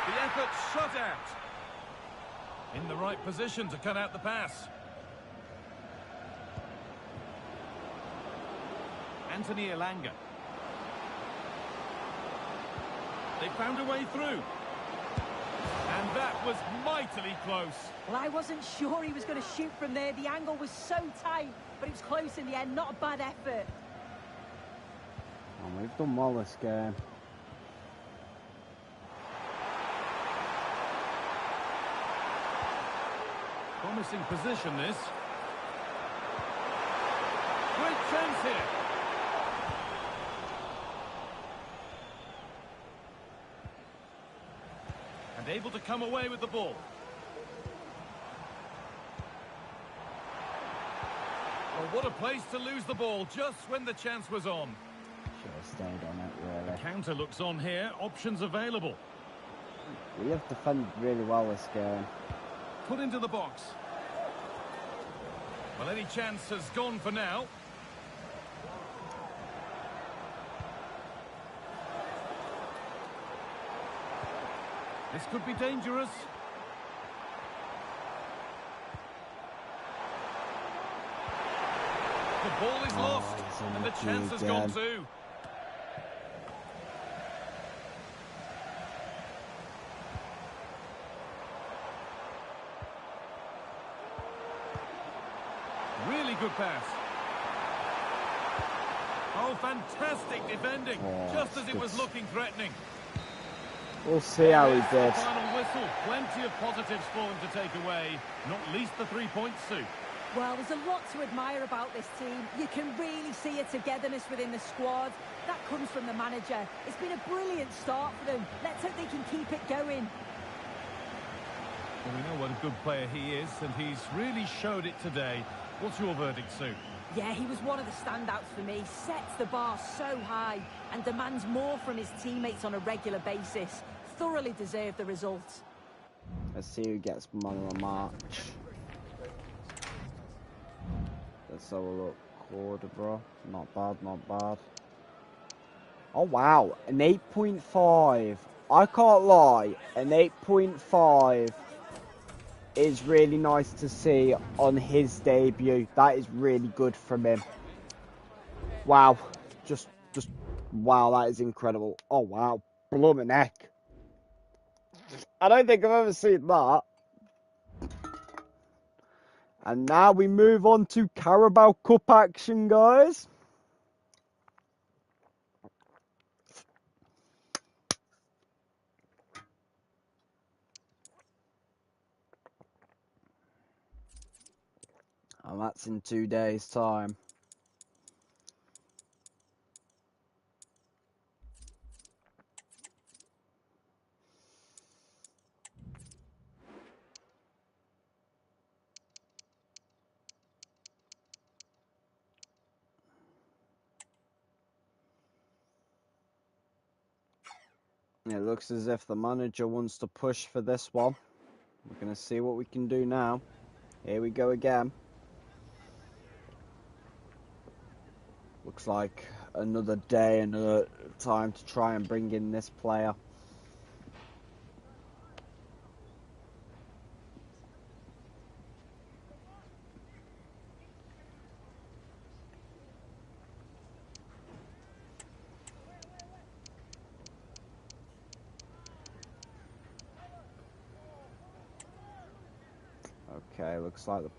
S6: The effort shut out. In the right position to cut out the pass. Anthony Elanga. They found a way through. And that was mightily close.
S7: Well, I wasn't sure he was going to shoot from there. The angle was so tight, but it was close in the end. Not a bad effort.
S1: Oh, we've done well this game.
S6: Promising position, this. Great chance here. And able to come away with the ball. Well, what a place to lose the ball just when the chance was on.
S1: Should have stayed on it, really.
S6: The counter looks on here. Options available.
S1: We have defended really well this game.
S6: Put into the box. Well, any chance has gone for now. This could be dangerous. The ball is lost, and the chance has gone too. Really good pass. Oh, fantastic defending, just as it was looking threatening.
S1: We'll see how he did.
S6: Final whistle. Plenty of positives for him to take away, not least the 3 points, Sue.
S7: Well, there's a lot to admire about this team. You can really see a togetherness within the squad. That comes from the manager. It's been a brilliant start for them. Let's hope they can keep it going.
S6: Well, we know what a good player he is, and he's really showed it today. What's your verdict, Sue?
S7: Yeah, he was one of the standouts for me. Sets the bar so high and demands more from his teammates on a regular basis. Thoroughly deserved the result.
S1: Let's see who gets man of the match. Let's have a look. Goddard, bro. Not bad, not bad. Oh, wow. An 8.5. I can't lie. An 8.5 is really nice to see on his debut. That is really good from him. Wow. Just, wow, that is incredible. Oh, wow. Blooming heck. I don't think I've ever seen that. And now we move on to Carabao Cup action, guys. And that's in 2 days' time. It looks as if the manager wants to push for this one. We're going to see what we can do now. Here we go again. Looks like another day, another time to try and bring in this player. Okay, looks like the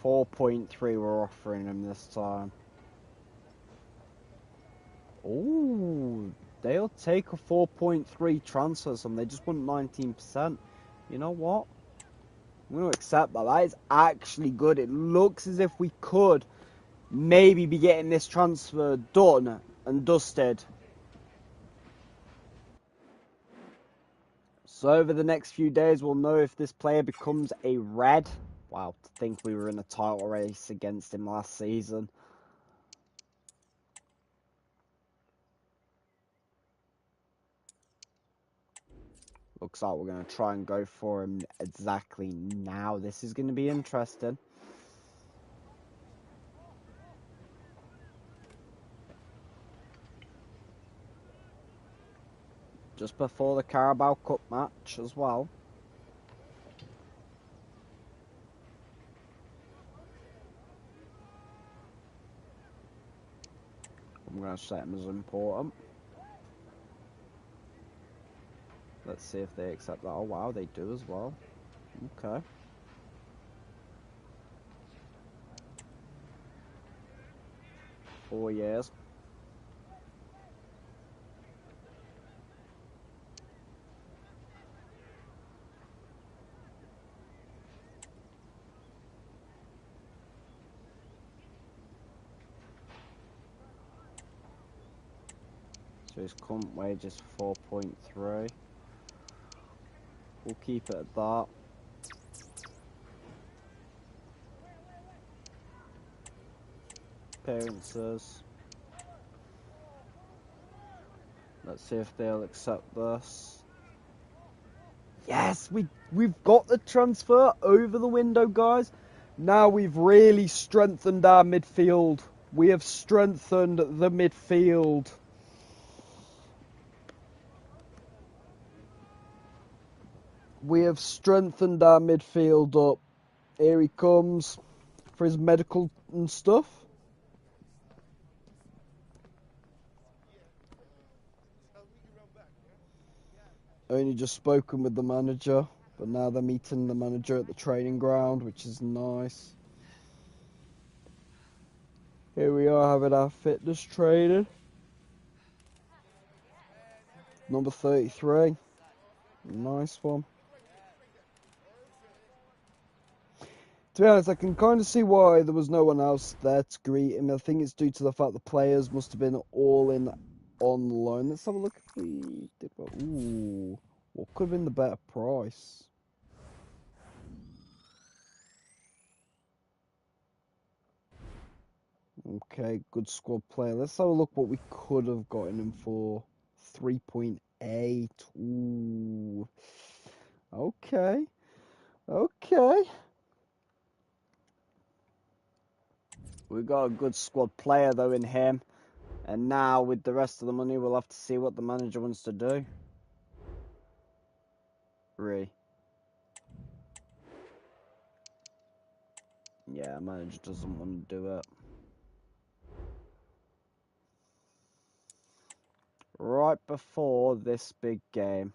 S1: 4.3 we're offering him this time. Ooh, they'll take a 4.3 transfer sum. They just want 19%. You know what? I'm going to accept that. That is actually good. It looks as if we could maybe be getting this transfer done and dusted. So over the next few days, we'll know if this player becomes a red. Wow, to think we were in a title race against him last season. Looks like we're going to try and go for him exactly now. This is going to be interesting. Just before the Carabao Cup match as well. I'm going to set him as important. Let's see if they accept that. Oh, wow, they do as well. Okay. Four years. So his current wage is 4.3. We'll keep it at that. Appearances. Let's see if they'll accept this. Yes, we've got the transfer over the window, guys. Now we've really strengthened our midfield. We have strengthened the midfield. We have strengthened our midfield up. Here he comes for his medical and stuff. Only just spoken with the manager, but now they're meeting the manager at the training ground, which is nice. Here we are having our fitness training. Number 33. Nice one. To be honest, I can kind of see why there was no one else there to greet him. I think it's due to the fact the players must have been all in on loan. Let's have a look if we did. Ooh, what could have been the better price? Okay, good squad player. Let's have a look what we could have gotten him for. 3.8. Ooh. Okay. Okay. We got a good squad player though in him. And now with the rest of the money, we'll have to see what the manager wants to do. Yeah, manager doesn't want to do it. Right before this big game.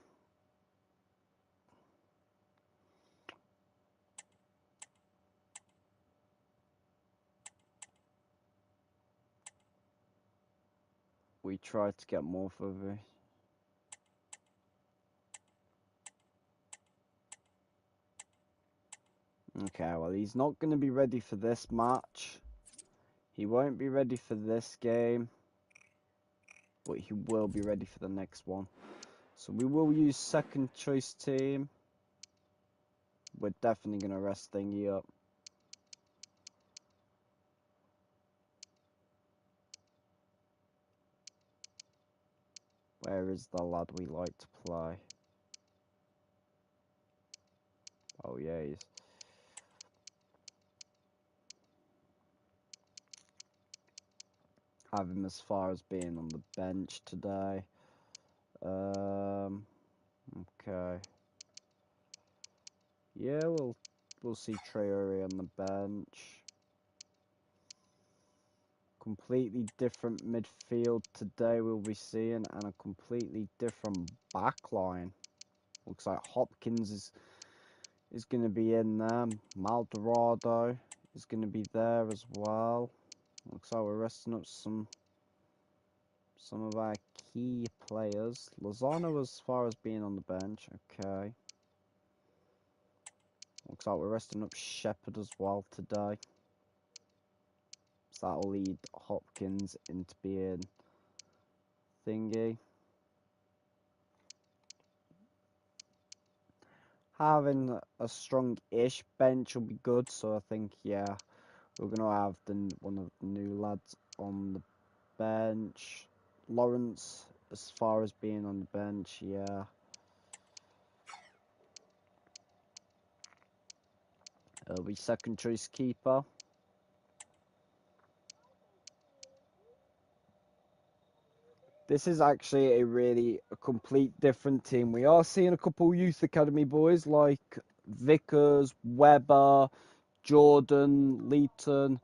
S1: We tried to get more for it. Okay, well, he's not going to be ready for this match. He won't be ready for this game. But he will be ready for the next one. So we will use second choice team. We're definitely going to rest Thingy up. Where is the lad we like to play? Oh, yeah, he's... Have him as far as being on the bench today. Okay. Yeah, we'll see Traore on the bench. Completely different midfield today we'll be seeing, and a completely different backline. Looks like Hopkins is going to be in there. Maldorado is going to be there as well. Looks like we're resting up some of our key players. Lozano as far as being on the bench. Okay. Looks like we're resting up Shepherd as well today. So that'll lead Hopkins into being thingy. Having a strong-ish bench will be good, so I think, yeah, we're going to have one of the new lads on the bench. Lawrence, as far as being on the bench, yeah. It'll be second choice keeper. This is actually a complete different team. We are seeing a couple youth academy boys like Vickers, Webber, Jordan, Leeton,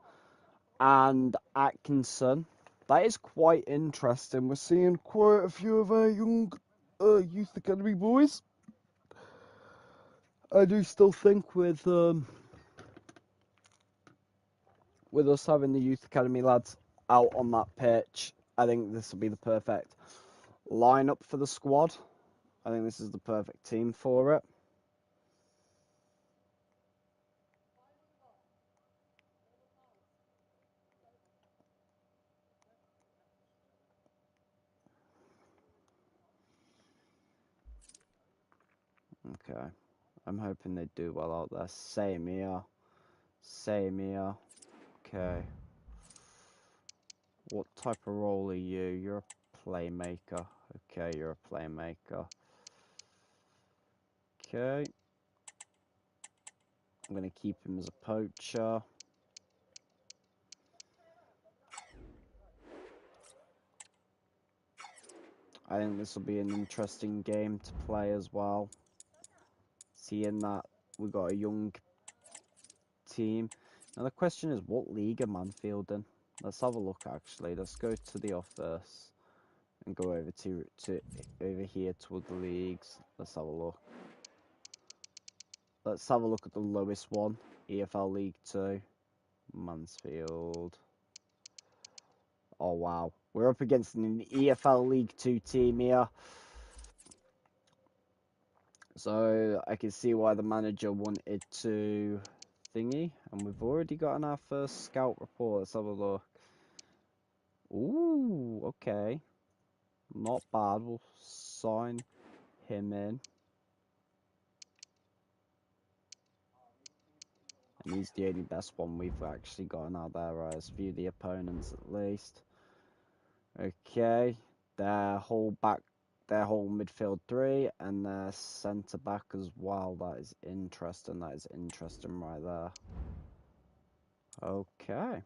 S1: and Atkinson. That is quite interesting. We're seeing quite a few of our young youth academy boys. I do still think with us having the youth academy lads out on that pitch, I think this will be the perfect lineup for the squad. I think this is the perfect team for it. Okay. I'm hoping they do well out there. Same here. Same here. Okay. What type of role are you? You're a playmaker. Okay, you're a playmaker. Okay. I'm going to keep him as a poacher. I think this will be an interesting game to play as well. Seeing that we got a young team. Now the question is, what league are Manfield in? Let's have a look actually. Let's go to the office and go over to over here to the leagues. Let's have a look. Let's have a look at the lowest one, EFL League 2, Mansfield. Oh wow, we're up against an EFL League 2 team here. So I can see why the manager wanted to thingy, and we've already gotten our first scout report. Let's have a look. Ooh, okay. Not bad. We'll sign him in. And he's the only best one we've actually gotten out there. Right, let's view the opponents at least. Okay, their whole midfield 3 and their centre back as well. That is interesting. That is interesting right there. Okay.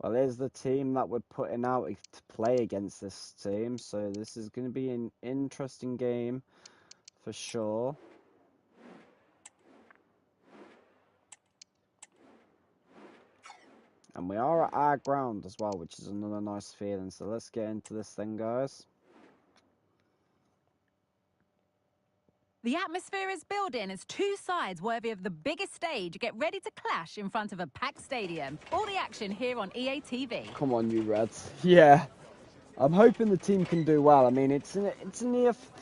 S1: Well, here's the team that we're putting out to play against this team. So this is going to be an interesting game for sure. And we are at our ground as well, which is another nice feeling. So let's get into this thing, guys.
S5: The atmosphere is building as two sides worthy of the biggest stage get ready to clash in front of a packed stadium. All the action here on EA TV.
S1: Come on, you Reds. Yeah. I'm hoping the team can do well. I mean, it's an EF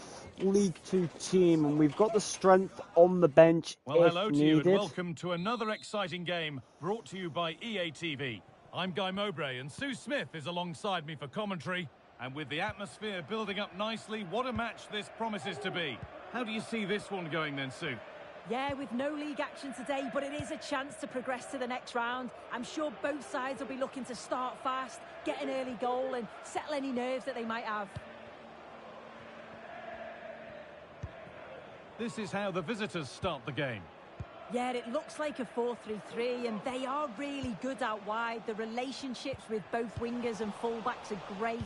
S1: League 2 team, and we've got the strength on the bench
S6: well,
S1: if
S6: hello to
S1: needed.
S6: you and welcome to another exciting game brought to you by EA TV. I'm Guy Mowbray, and Sue Smith is alongside me for commentary. And with the atmosphere building up nicely, what a match this promises to be. How do you see this one going then, Sue?
S7: Yeah, with no league action today, but it is a chance to progress to the next round. I'm sure both sides will be looking to start fast, get an early goal and settle any nerves that they might have.
S6: This is how the visitors start the game.
S7: Yeah, it looks like a 4-3-3, and they are really good out wide. The relationships with both wingers and fullbacks are great,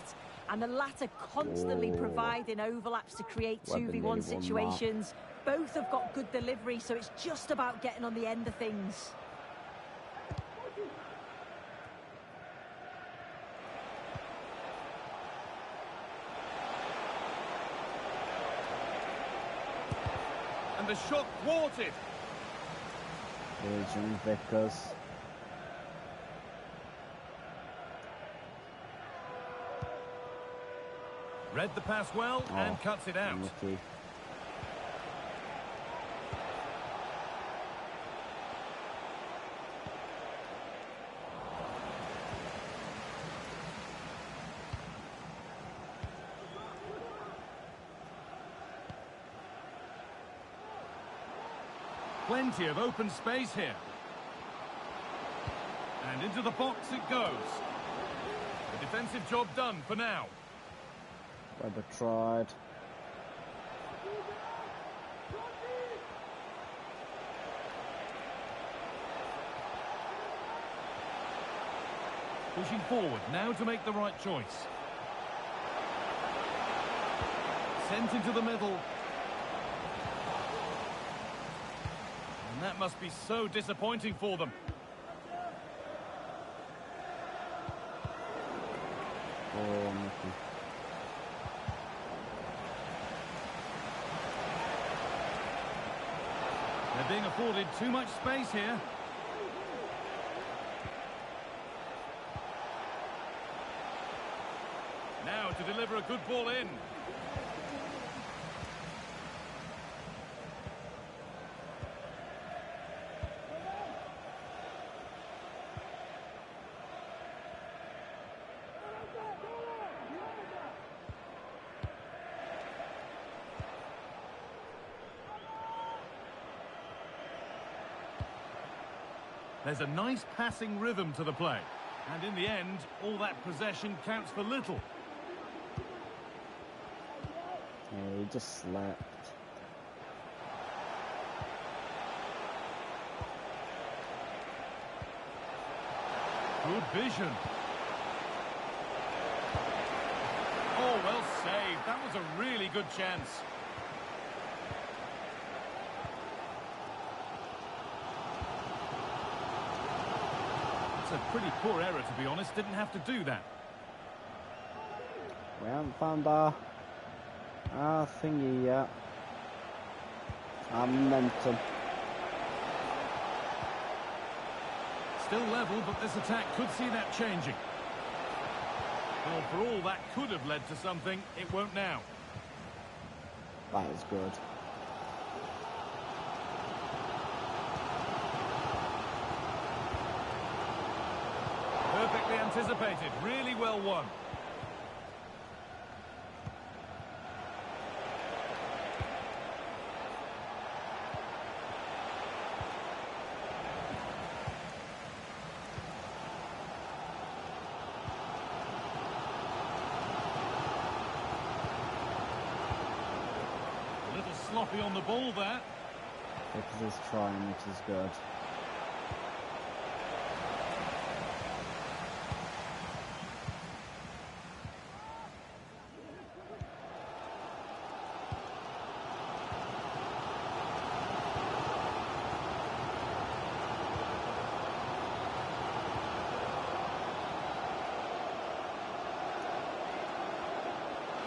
S7: and the latter constantly providing overlaps to create 2v1 situations. Both have got good delivery, so it's just about getting on the end of things.
S6: And the shot thwarted.
S1: Agent Vickers.
S6: Read the pass well and cuts it out.
S1: Unlucky.
S6: Plenty of open space here. And into the box it goes. The defensive job done for now.
S1: Weber tried.
S6: Pushing forward now to make the right choice. Sent into the middle. And that must be so disappointing for them.
S1: Oh, unlucky.
S6: They're being afforded too much space here. Now to deliver a good ball in. There's a nice passing rhythm to the play. And in the end, all that possession counts for little.
S1: Yeah, he just slept.
S6: Good vision. Oh, well saved. That was a really good chance. It's a pretty poor error, to be honest. Didn't have to do that.
S1: We haven't found our thingy yet. Our momentum.
S6: Still level, but this attack could see that changing. Well, for all that could have led to something, it won't now.
S1: That is good.
S6: Perfectly anticipated, really well won. sloppy on the ball there.
S1: Because he's trying, which is good.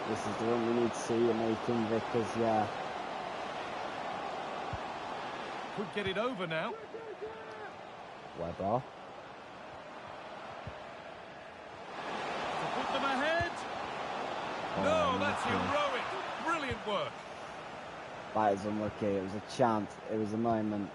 S1: This is the one we need to see you making, Vickers, yeah.
S6: Could get it over now.
S1: Weber.
S6: To put them ahead. No, that's heroic. Brilliant work.
S1: That is unlucky. It was a chance. It was a moment.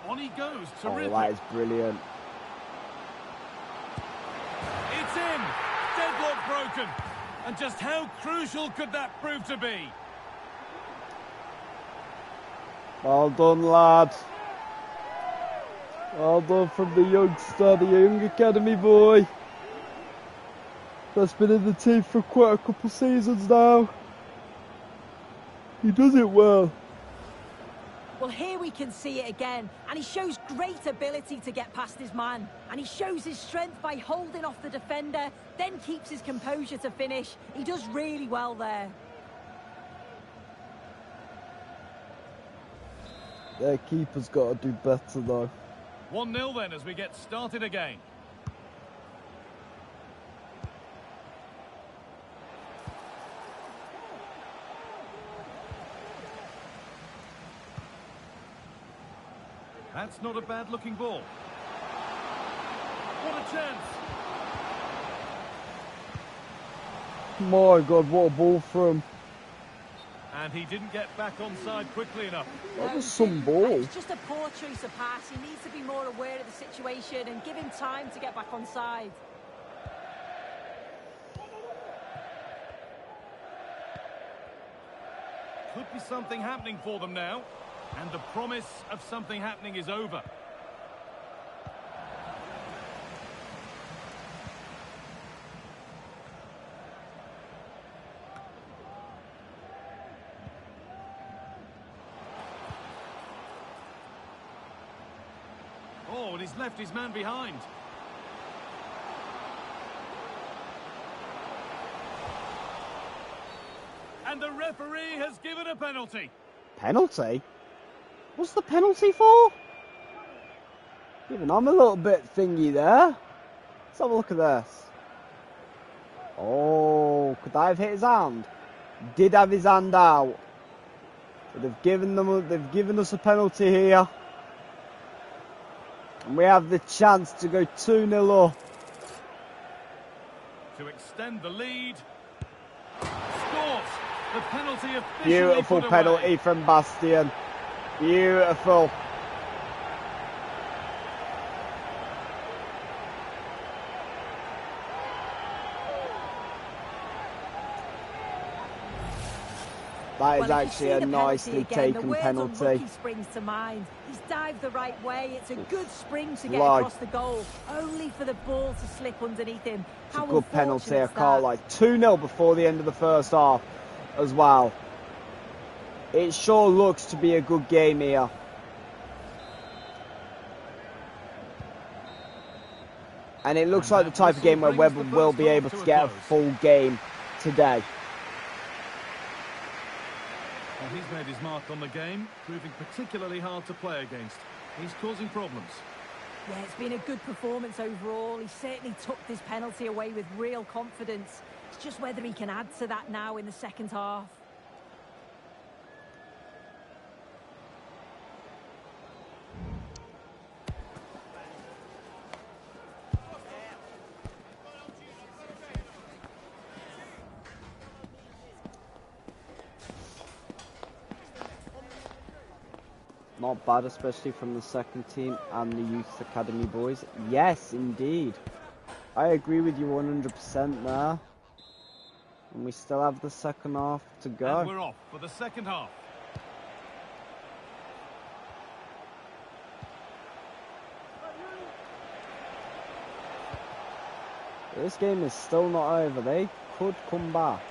S6: On he goes. Terrific.
S1: Oh, that is brilliant.
S6: It's in. Deadlock broken. And just how crucial could that prove to be?
S1: Well done, lad. Well done from the youngster, the young academy boy. That's been in the team for quite a couple seasons now. He does it well.
S7: Well, here we can see it again, and he shows great ability to get past his man. And he shows his strength by holding off the defender, then keeps his composure to finish. He does really well there.
S1: Their keeper's got to do better, though.
S6: 1-0 then as we get started again. That's not a bad-looking ball. What a chance!
S1: My God, what a ball from.
S6: And he didn't get back onside quickly enough.
S1: That was some ball.
S7: It's just a poor choice of pass. He needs to be more aware of the situation and give him time to get back onside.
S6: Could be something happening for them now. And the promise of something happening is over. Oh, and he's left his man behind. And the referee has given a penalty.
S1: Penalty? What's the penalty for? Even I'm a little bit thingy there. Let's have a look at this. Oh, could I have hit his hand? Did have his hand out. So they've given us a penalty here. And we have the chance to go 2-0 up.
S6: To extend the lead. Scores. The penalty officially
S1: Beautiful
S6: put
S1: penalty
S6: away.
S1: from Bastian. Beautiful. That is actually a nicely taken penalty.
S7: He springs to mind. He's dived the right way. It's a good spring to get across the goal, only for the ball to slip underneath him.
S1: It's a good penalty, I can't lie. 2-0 before the end of the first half as well. It sure looks to be a good game here. And it looks like the type of game where Webber will be able to get a full game today.
S6: Well, he's made his mark on the game, proving particularly hard to play against. He's causing problems.
S7: Yeah, it's been a good performance overall. He certainly took this penalty away with real confidence. It's just whether he can add to that now in the second half.
S1: Not bad, especially from the second team and the youth academy boys. Yes, indeed. I agree with you 100% there. And we still have the second half to go.
S6: And we're off for the second half.
S1: This game is still not over. They could come back.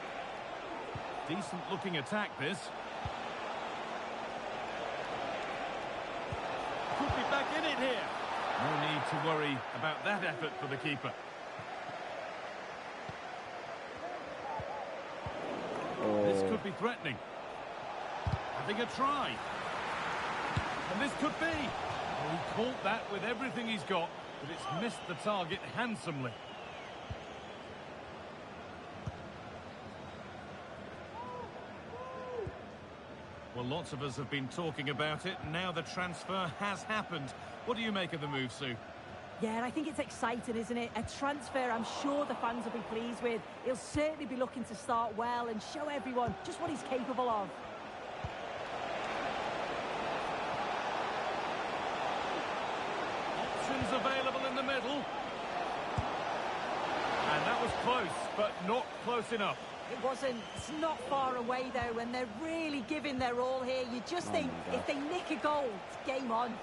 S6: Decent looking attack, this. Could be back in it here. No need to worry about that effort for the keeper. This could be threatening. Having a try. And this could be. Oh, he caught that with everything he's got, but it's missed the target handsomely. Well, lots of us have been talking about it. Now the transfer has happened. What do you make of the move, Sue?
S7: Yeah, I think it's exciting, isn't it? A transfer I'm sure the fans will be pleased with. He'll certainly be looking to start well and show everyone just what he's capable of.
S6: Options available in the middle. And that was close, but not close enough.
S7: It wasn't. It's not far away, though, and they're really giving their all here. You just think if they nick a goal, it's game on.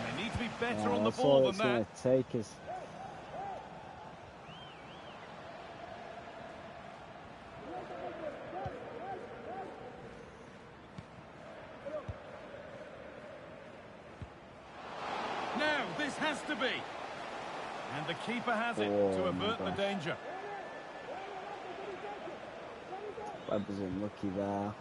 S6: They need to be better on the ball than that.
S1: Take us.
S6: Now, this has to be. And the keeper has it to avert the danger.
S1: Webb was unlucky there.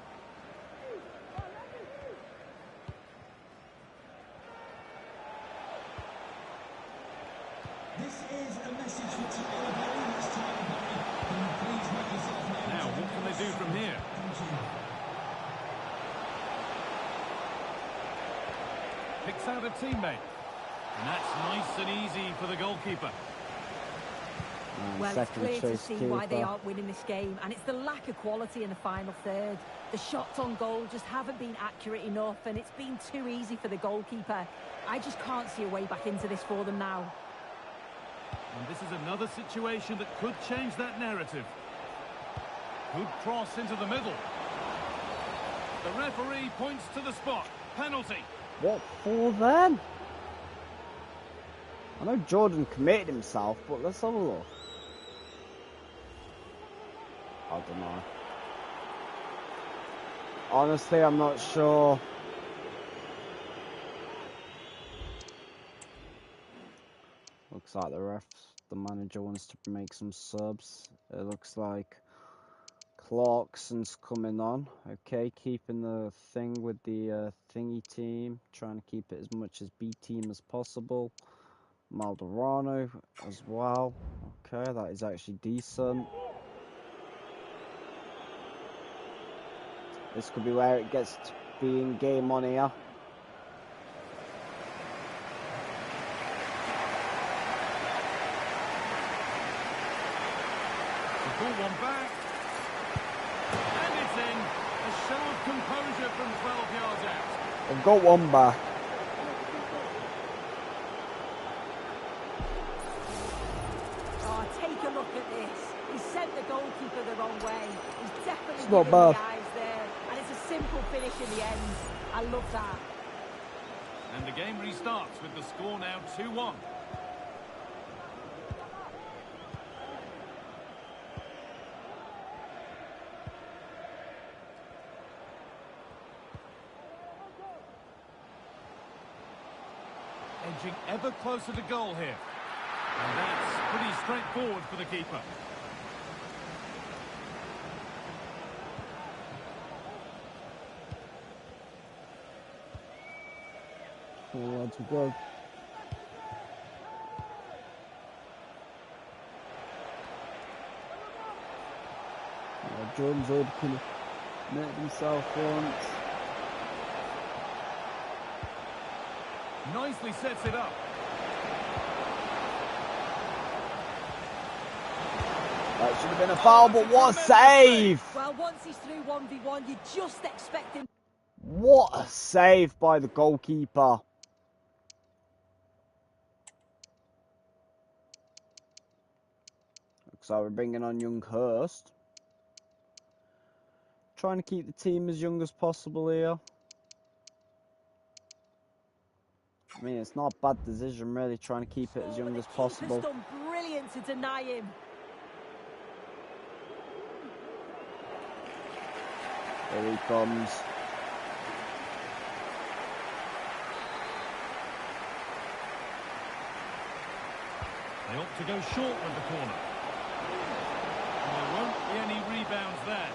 S8: This is a message for Tyler Berry. That's Tyler Berry. Can you please make yourself known?
S6: Now, what can they do from here?
S8: Thank you.
S6: Picks out a teammate. And that's nice and easy for the goalkeeper.
S7: Well, it's clear to see why they aren't winning this game, and it's the lack of quality in the final third. The shots on goal just haven't been accurate enough, and it's been too easy for the goalkeeper. I just can't see a way back into this for them now.
S6: And this is another situation that could change that narrative. Good cross into the middle. The referee points to the spot. Penalty.
S1: What for then? I know Jordan committed himself, but let's have a look. I don't know. Honestly, I'm not sure. Looks like the manager wants to make some subs. It looks like Clarkson's coming on. Okay, keeping the thing with the thingy team. Trying to keep it as much as B team as possible. Maldorano as well. Okay, that is actually decent. This could be where it gets to be in game on here.
S6: The ball one back. And it's in. A show of composure from 12 yards out.
S1: I've got one back.
S7: Take a look at this. He sent the goalkeeper the wrong way. He's definitely
S1: it's not
S7: giving
S1: bad.
S7: the eyes there. And it's a simple finish in the end. I love that.
S6: And the game restarts with the score now 2-1. Edging ever closer to goal here. And that's pretty straightforward for the keeper.
S1: Forward to go. Jordan's already kind of made himself once.
S6: Nicely sets it up.
S1: That should have been a foul, but what a save!
S7: Well, once he's through 1v1, you just expect him.
S1: What a save by the goalkeeper. Looks like we're bringing on young Hurst. Trying to keep the team as young as possible here. I mean, it's not a bad decision, really, trying to keep it as young as possible.
S7: He's done brilliant to deny him.
S1: Here he comes.
S6: They ought to go short with the corner. And there won't be any rebounds there.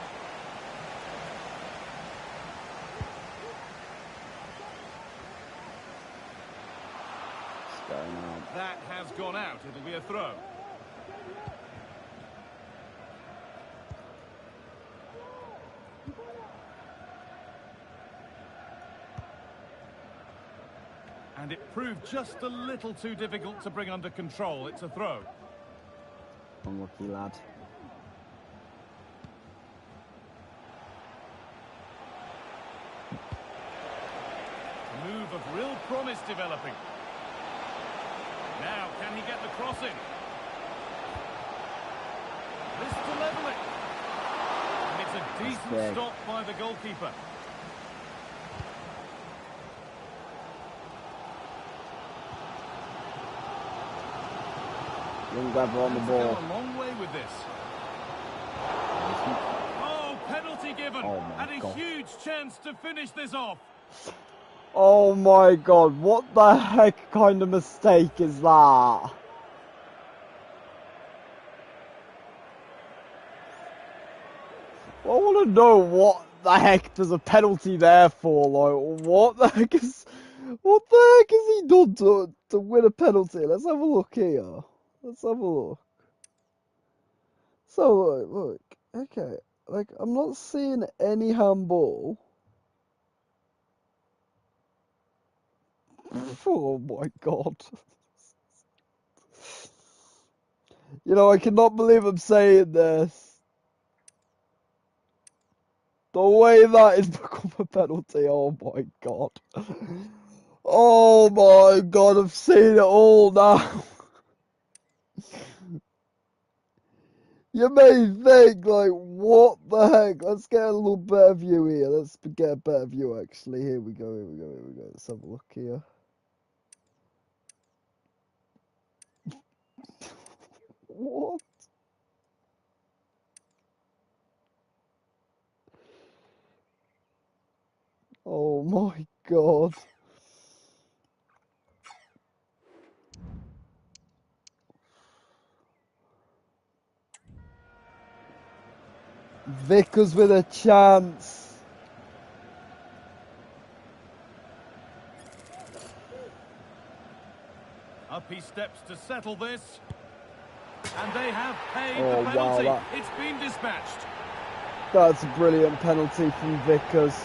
S1: It's going out.
S6: That has gone out. It'll be a throw. And it proved just a little too difficult to bring under control. It's a throw.
S1: Unlucky lad.
S6: A move of real promise developing. Now, can he get the crossing? This to level it. And it's a decent stop by the goalkeeper.
S1: Young grabber on the ball.
S6: A long way with this. Oh, penalty given.
S1: Oh my
S6: and a
S1: God.
S6: huge chance to finish this off.
S1: Oh my God, what the heck kind of mistake is that? I want to know what the heck there's a penalty there for. Like, what the heck has he done to win a penalty? Let's have a look here. Let's have a look. So, look, okay, like, I'm not seeing any handball. Oh my God. You know, I cannot believe I'm saying this. The way that has become a penalty, oh my God. Oh my God, I've seen it all now. You may think, like, what the heck? Let's get a little better view here. Let's get a better view, actually. Here we go, here we go, here we go. Let's have a look here. What? Oh my God. Vickers with a chance.
S6: Up he steps to settle this. And they have paid
S1: Oh,
S6: the penalty.
S1: wow,
S6: It's been dispatched.
S1: That's a brilliant penalty from Vickers.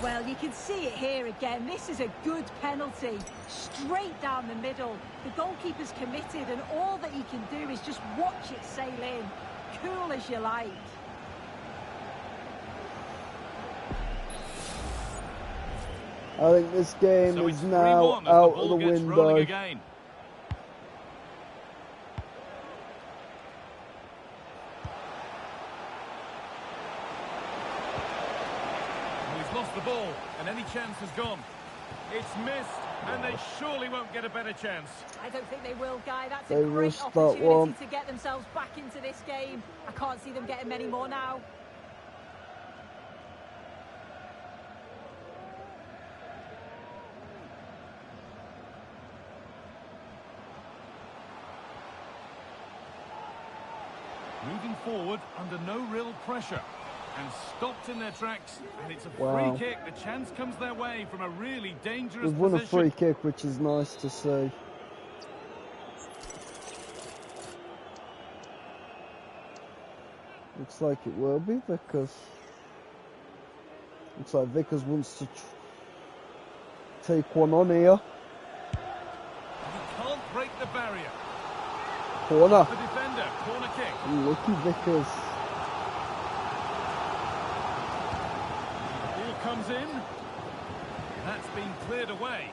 S7: Well, you can see it here again. This is a good penalty. Straight down the middle. The goalkeeper's committed, and all that he can do is just watch it sail in. Cool as you like.
S1: I think this game
S6: So
S1: is
S6: it's
S1: now
S6: 3-1 as
S1: out
S6: the
S1: of
S6: ball
S1: the
S6: gets
S1: window.
S6: rolling again. Well, he's lost the ball, and any chance has gone. It's missed, and they surely won't get a better chance.
S7: I don't think they will, Guy. That's
S1: They
S7: a great
S1: rushed that one.
S7: opportunity to get themselves back into this game. I can't see them getting many more now.
S6: Moving forward under no real pressure. And stopped in their tracks, and it's a
S1: Wow.
S6: free kick. The chance comes their way from a really dangerous
S1: We've won a
S6: position.
S1: free kick, which is nice to see. Looks like it will be Vickers. Looks like Vickers wants to take one on here.
S6: He can't break the barrier.
S1: Corner.
S6: The defender, corner kick.
S1: Lucky Vickers.
S6: The ball comes in. That's been cleared away.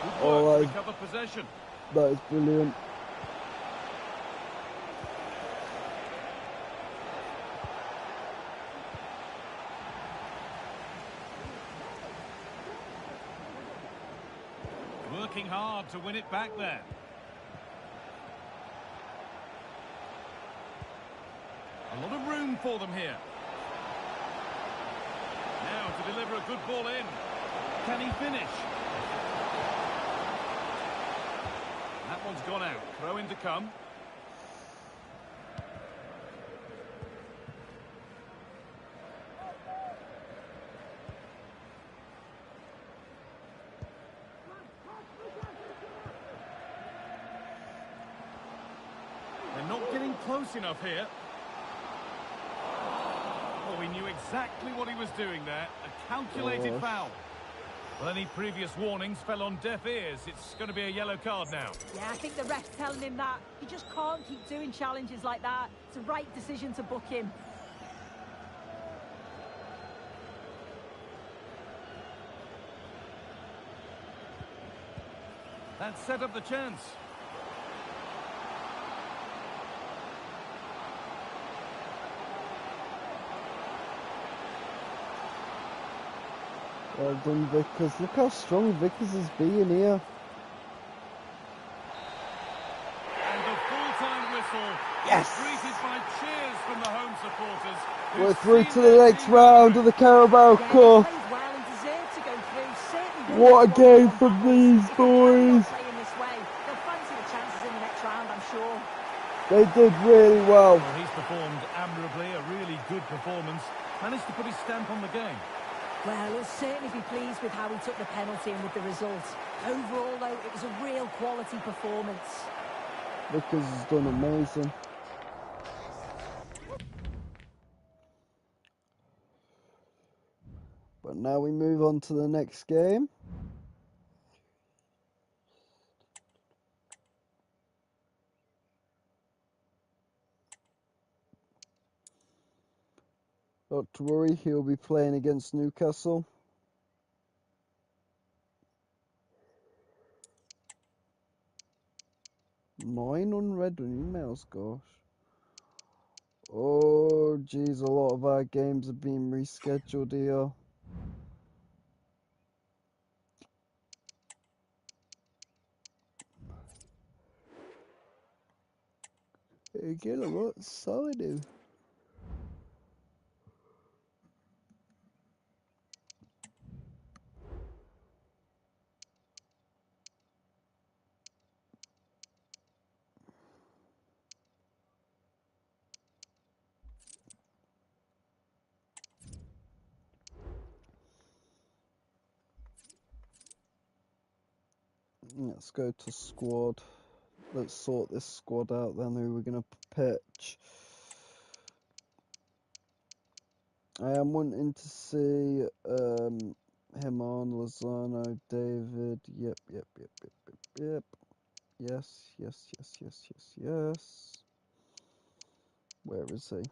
S6: Good work to recover possession.
S1: That is brilliant.
S6: Working hard to win it back there. A lot of room for them here. Now to deliver a good ball in. Can he finish? That one's gone out. Throw in to come. They're not getting close enough here. Well, we knew exactly what he was doing there. A calculated foul. Well, any previous warnings fell on deaf ears. It's going to be a yellow card now.
S7: Yeah, I think the ref's telling him that. He just can't keep doing challenges like that. It's a right decision to book him.
S6: That set up the chance.
S1: Well done, Vickers. Look how strong Vickers is being here.
S6: And the full-time whistle.
S1: Yes!
S6: Greeted by cheers from the home supporters.
S1: We're through to the next round of the Carabao Cup. What a game from these boys. They did really well.
S6: Well, he's performed admirably, a really good performance. Managed to put his stamp on the game.
S7: Well, he'll certainly be pleased with how he took the penalty and with the result. Overall, though, it was a real quality performance.
S1: Vickers has done amazing. But now we move on to the next game. Not to worry, he'll be playing against Newcastle. Nine unread emails, gosh. Oh, geez, a lot of our games have been rescheduled here. Again, I'm not sorry, dude. Let's go to squad. Let's sort this squad out then, who we're going to pitch. I am wanting to see him on, Lozano, David, yep. Yes. Where is he?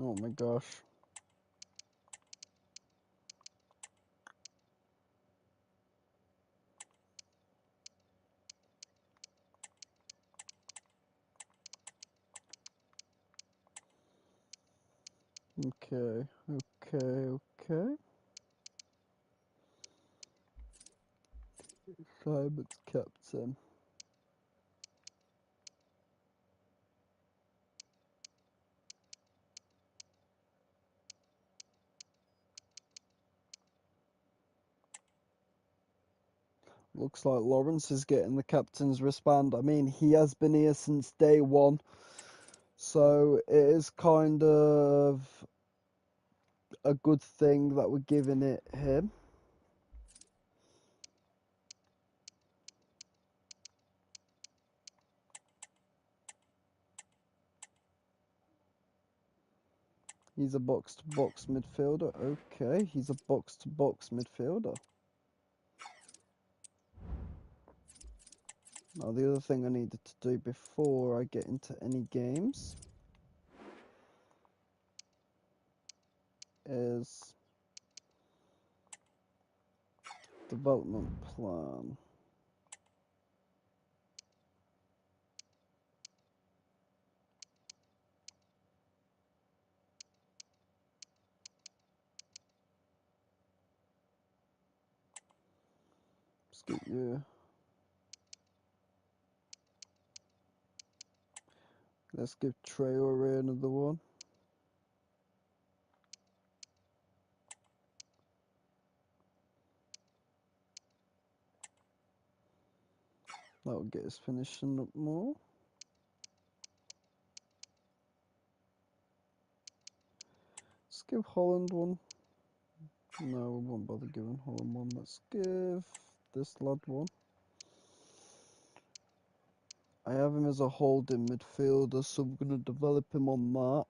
S1: Oh my gosh. Okay. Simon's captain. Looks like Lawrence is getting the captain's wristband. I mean, he has been here since day one. So it is kind of a good thing that we're giving it him. He's a box-to-box midfielder. Okay, he's a box-to-box midfielder. Now, the other thing I needed to do before I get into any games is development plan. Let's get you. Let's give Traore another one. That'll get us finishing up more. Let's give Holland one. No, we won't bother giving Holland one. Let's give this lad one. I have him as a holding midfielder, so we're going to develop him on that.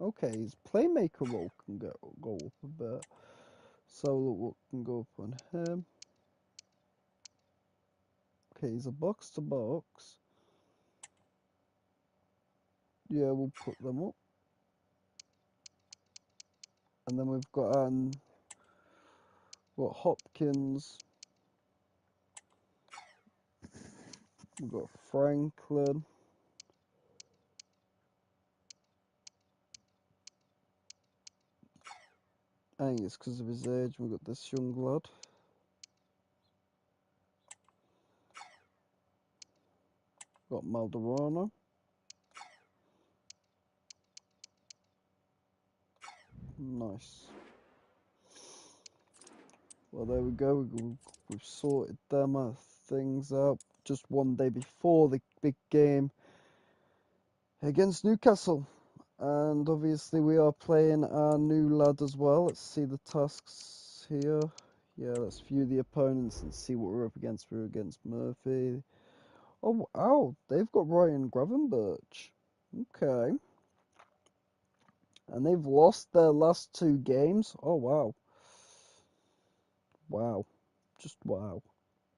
S1: Okay, his playmaker role can go up a bit. So look what can go up on him. Okay, he's a box to box. Yeah, we'll put them up. And then we've got Hopkins. We've got Franklin. I think it's because of his age. We've got this young lad. Got Malderano. Nice. Well, there we go. We've sorted them things out just one day before the big game against Newcastle. And obviously we are playing our new lad as well. Let's see the tasks here. Yeah, let's view the opponents and see what we're up against. We're against Murphy. Oh, wow, they've got Ryan Gravenberch. Okay. And they've lost their last 2 games. Oh, wow. Wow. Just wow.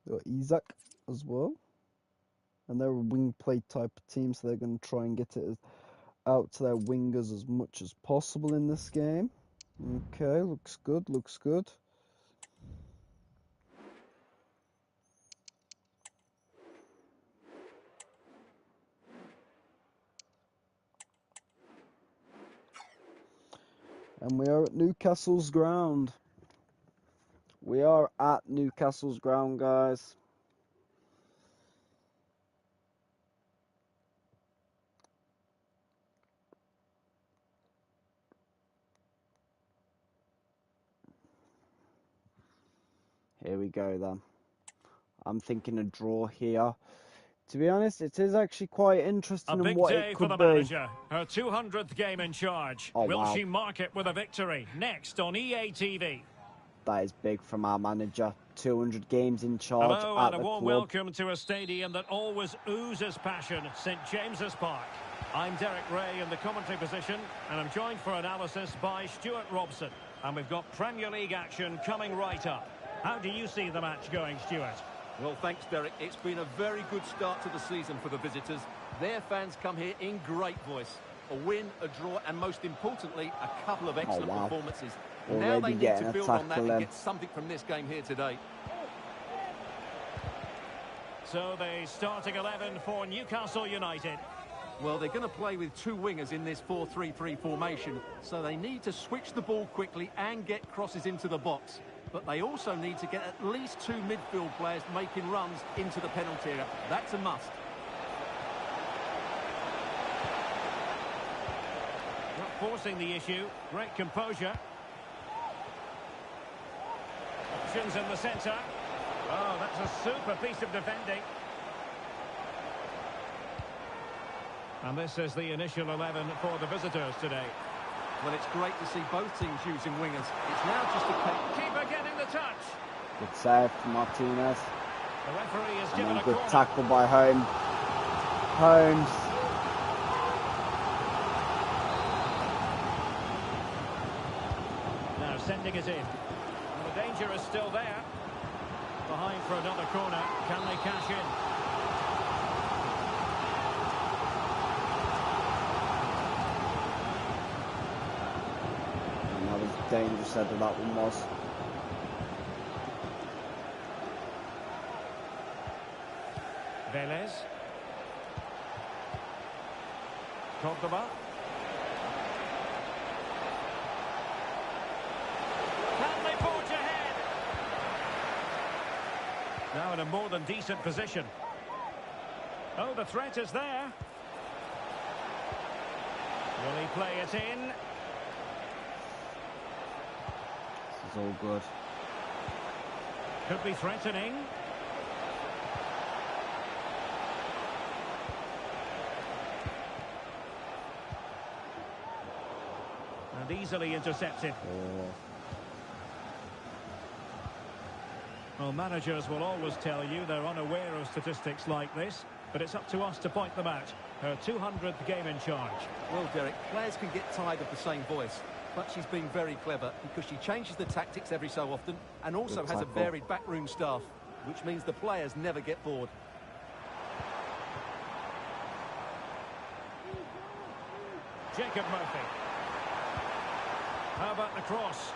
S1: They got Isaac as well. And they're a wing play type of team, so they're going to try and get it out to their wingers as much as possible in this game. Okay, looks good, looks good. And we are at Newcastle's ground. We are at Newcastle's ground, guys. Here we go then. I'm thinking a draw here. To be honest, it is actually quite interesting in what it could be. A big day for the manager.
S3: Her 200th game in charge.
S1: Oh,
S3: Will
S1: wow.
S3: she mark it with a victory? Next on EA TV.
S1: That is big from our manager. 200 games in charge.
S3: Hello,
S1: at
S3: and a
S1: the
S3: warm
S1: club.
S3: welcome to a stadium that always oozes passion, St James's Park. I'm Derek Ray in the commentary position, and I'm joined for analysis by Stuart Robson. And we've got Premier League action coming right up. How do you see the match going, Stuart?
S4: Well, thanks, Derek. It's been a very good start to the season for the visitors. Their fans come here in great voice. A win, a draw, and most importantly, a couple of excellent performances. Now they need to build on that and get something from this game here today.
S3: So the starting 11 for Newcastle United.
S4: Well, they're going to play with 2 wingers in this 4-3-3 formation, so they need to switch the ball quickly and get crosses into the box. But they also need to get at least 2 midfield players making runs into the penalty area. That's a must.
S3: Not forcing the issue. Great composure. Options in the centre. Oh, that's a super piece of defending. And this is the initial 11 for the visitors today.
S4: Well, it's great to see both teams using wingers. It's now just a case.
S3: Keeper getting the touch.
S1: Good save from Martinez.
S3: The referee has
S1: And
S3: given
S1: then
S3: a
S1: good
S3: corner.
S1: tackle by Holmes.
S3: Now sending it in. And the danger is still there. Behind for another corner. Can they cash in?
S1: And that was dangerous, that one was.
S3: Velez. Cordoba. Can they forge ahead? Now in a more than decent position. Oh, the threat is there. Will he play it in?
S1: This is all good.
S3: Could be threatening. And easily intercepted. Well, managers will always tell you they're unaware of statistics like this, but it's up to us to point them out. Her 200th game in charge.
S4: Well, Derek, players can get tired of the same voice, but she's been very clever because she changes the tactics every so often and also has a varied backroom staff, which means the players never get bored.
S3: Jacob Murphy. How about the cross?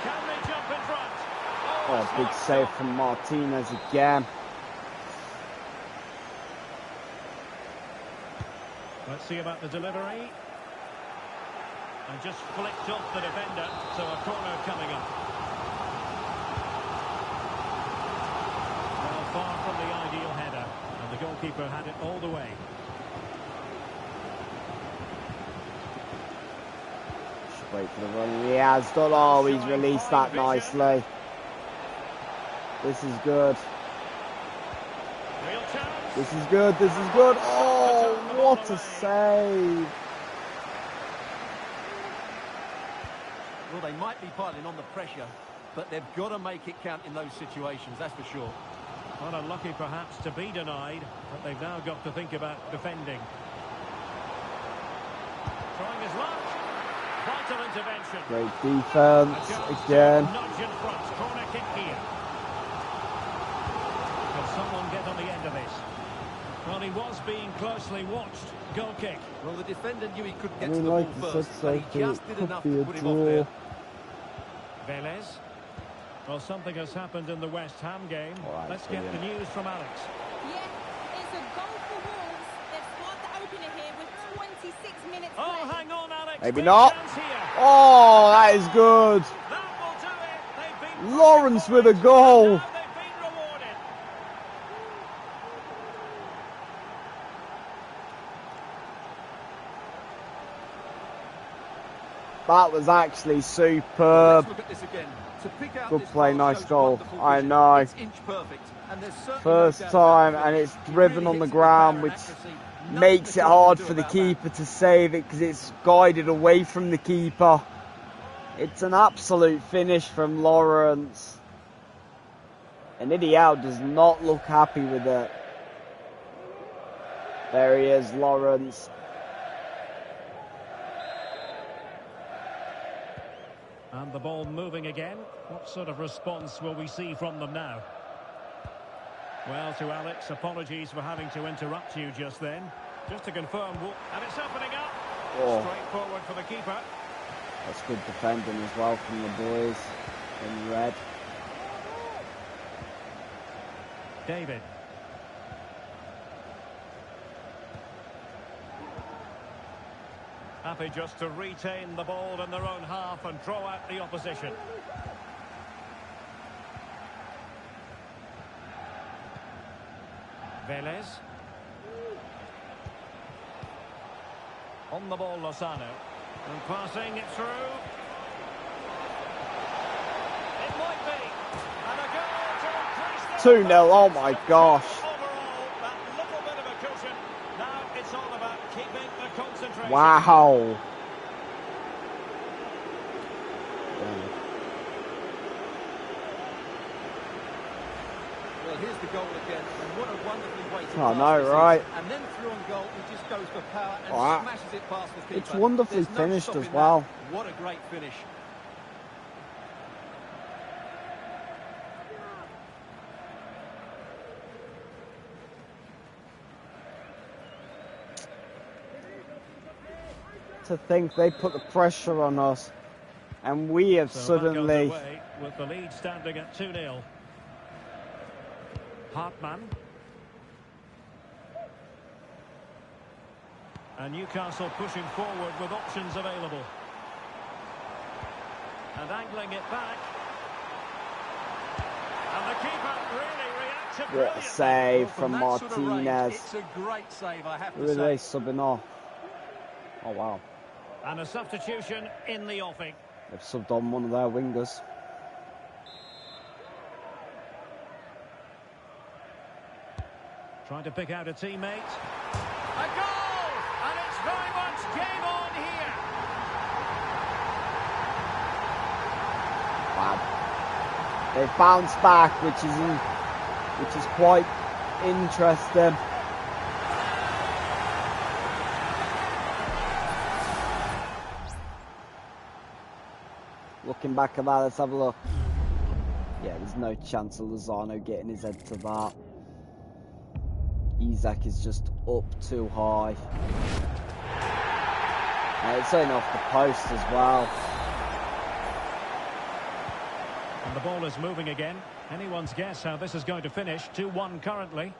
S3: Can they jump in front?
S1: Oh, big save from Martinez again.
S3: Let's see about the delivery. And just flicked off the defender, so a corner coming up. Well, far from the ideal header, and the goalkeeper had it all the way.
S1: Wait for the run. He has done. Oh, he's released that nicely. This is good.
S3: Real chance.
S1: This is good. This is good. Oh, what a save.
S4: Well, they might be piling on the pressure, but they've got to make it count in those situations, that's for sure.
S3: Well, unlucky perhaps to be denied, but they've now got to think about defending. Trying his luck. Vital intervention.
S1: Great defense again.
S3: Nudge in front. Corner kick here. Can someone get on the end of this? Well, he was being closely watched. Goal kick.
S4: Well, the defender knew he couldn't get
S1: I mean,
S4: to the
S1: like
S4: ball
S1: you
S4: first,
S1: said,
S4: but he
S1: Sophie,
S4: just
S1: it
S4: did
S1: could
S4: enough
S1: be
S4: to
S1: a
S4: put him off
S1: draw.
S4: there.
S3: Velez. Well, something has happened in the West Ham game.
S1: Right,
S3: Let's get the news from Alex.
S9: Yeah, it's a goal for Wolves. They've scored the opener here with 26 minutes
S3: Oh,
S9: played.
S3: hang on, Alex.
S1: Maybe
S3: Big
S1: not.
S3: chance here.
S1: Oh, that is good.
S3: That will do it. They've been
S1: Lawrence with a goal.
S3: now they've been rewarded.
S1: That was actually superb.
S4: Let's look at this again. To pick out
S1: Good
S4: this
S1: play,
S4: pass
S1: nice
S4: shows
S1: goal.
S4: wonderful
S1: I
S4: vision.
S1: know.
S4: It's inch perfect, and there's certainly
S1: First
S4: no doubt
S1: time,
S4: about
S1: and
S4: it.
S1: it's
S4: He
S1: driven
S4: really
S1: on the
S4: hits it with
S1: ground,
S4: power
S1: which
S4: and accuracy. Nothing
S1: makes
S4: the
S1: it
S4: keeper
S1: hard
S4: can
S1: for
S4: do
S1: the
S4: about
S1: keeper to save it because it's guided away from the keeper. It's an absolute finish from Lawrence. And Eddie Howe does not look happy with it. There he is, Lawrence.
S3: And the ball moving again. What sort of response will we see from them now? Well, to Alex, apologies for having to interrupt you just then. Just to confirm, and it's opening up.
S1: Oh.
S3: Straightforward for the keeper.
S1: That's good defending as well from the boys in red.
S3: David. Happy just to retain the ball in their own half and draw out the opposition. Velez. On the ball, Lozano. And passing it through. It might be. And a goal to increase the
S1: 2-0, oh my gosh.
S3: overall, that little bit of a cushion. Now it's all about keeping the concentration.
S1: Wow.
S4: Well, here's the goal again, and what a wonderfully weighted
S1: I
S4: pass
S1: know,
S4: this
S1: right?
S4: is. And then through on goal, he just goes for power and
S1: Right.
S4: smashes it past the keeper.
S1: It's wonderfully
S4: There's no
S1: finished
S4: stopping
S1: as well.
S4: that. What a great finish.
S1: To think they put the pressure on us, and we have
S3: So
S1: suddenly.
S3: back underway with the lead standing at 2-0. Hartmann. And Newcastle pushing forward with options available. And angling it back. And the keeper really reacted
S1: What
S3: brilliantly.
S1: a save
S4: Well,
S1: from
S4: that sort of range,
S1: Martinez.
S4: it's a great save, I have
S1: Who
S4: to
S1: are they
S4: say.
S1: subbing off? Oh, wow.
S3: And a substitution in the offing.
S1: They've subbed on one of their wingers.
S3: Trying to pick out a teammate. A goal! And it's very much game on here.
S1: Wow. They've bounced back, which is quite interesting. Looking back at that, let's have a look. Yeah, there's no chance of Lozano getting his head to that. Isak is just up too high. It's only off the post as well.
S3: And the ball is moving again. Anyone's guess how this is going to finish. 2-1 currently.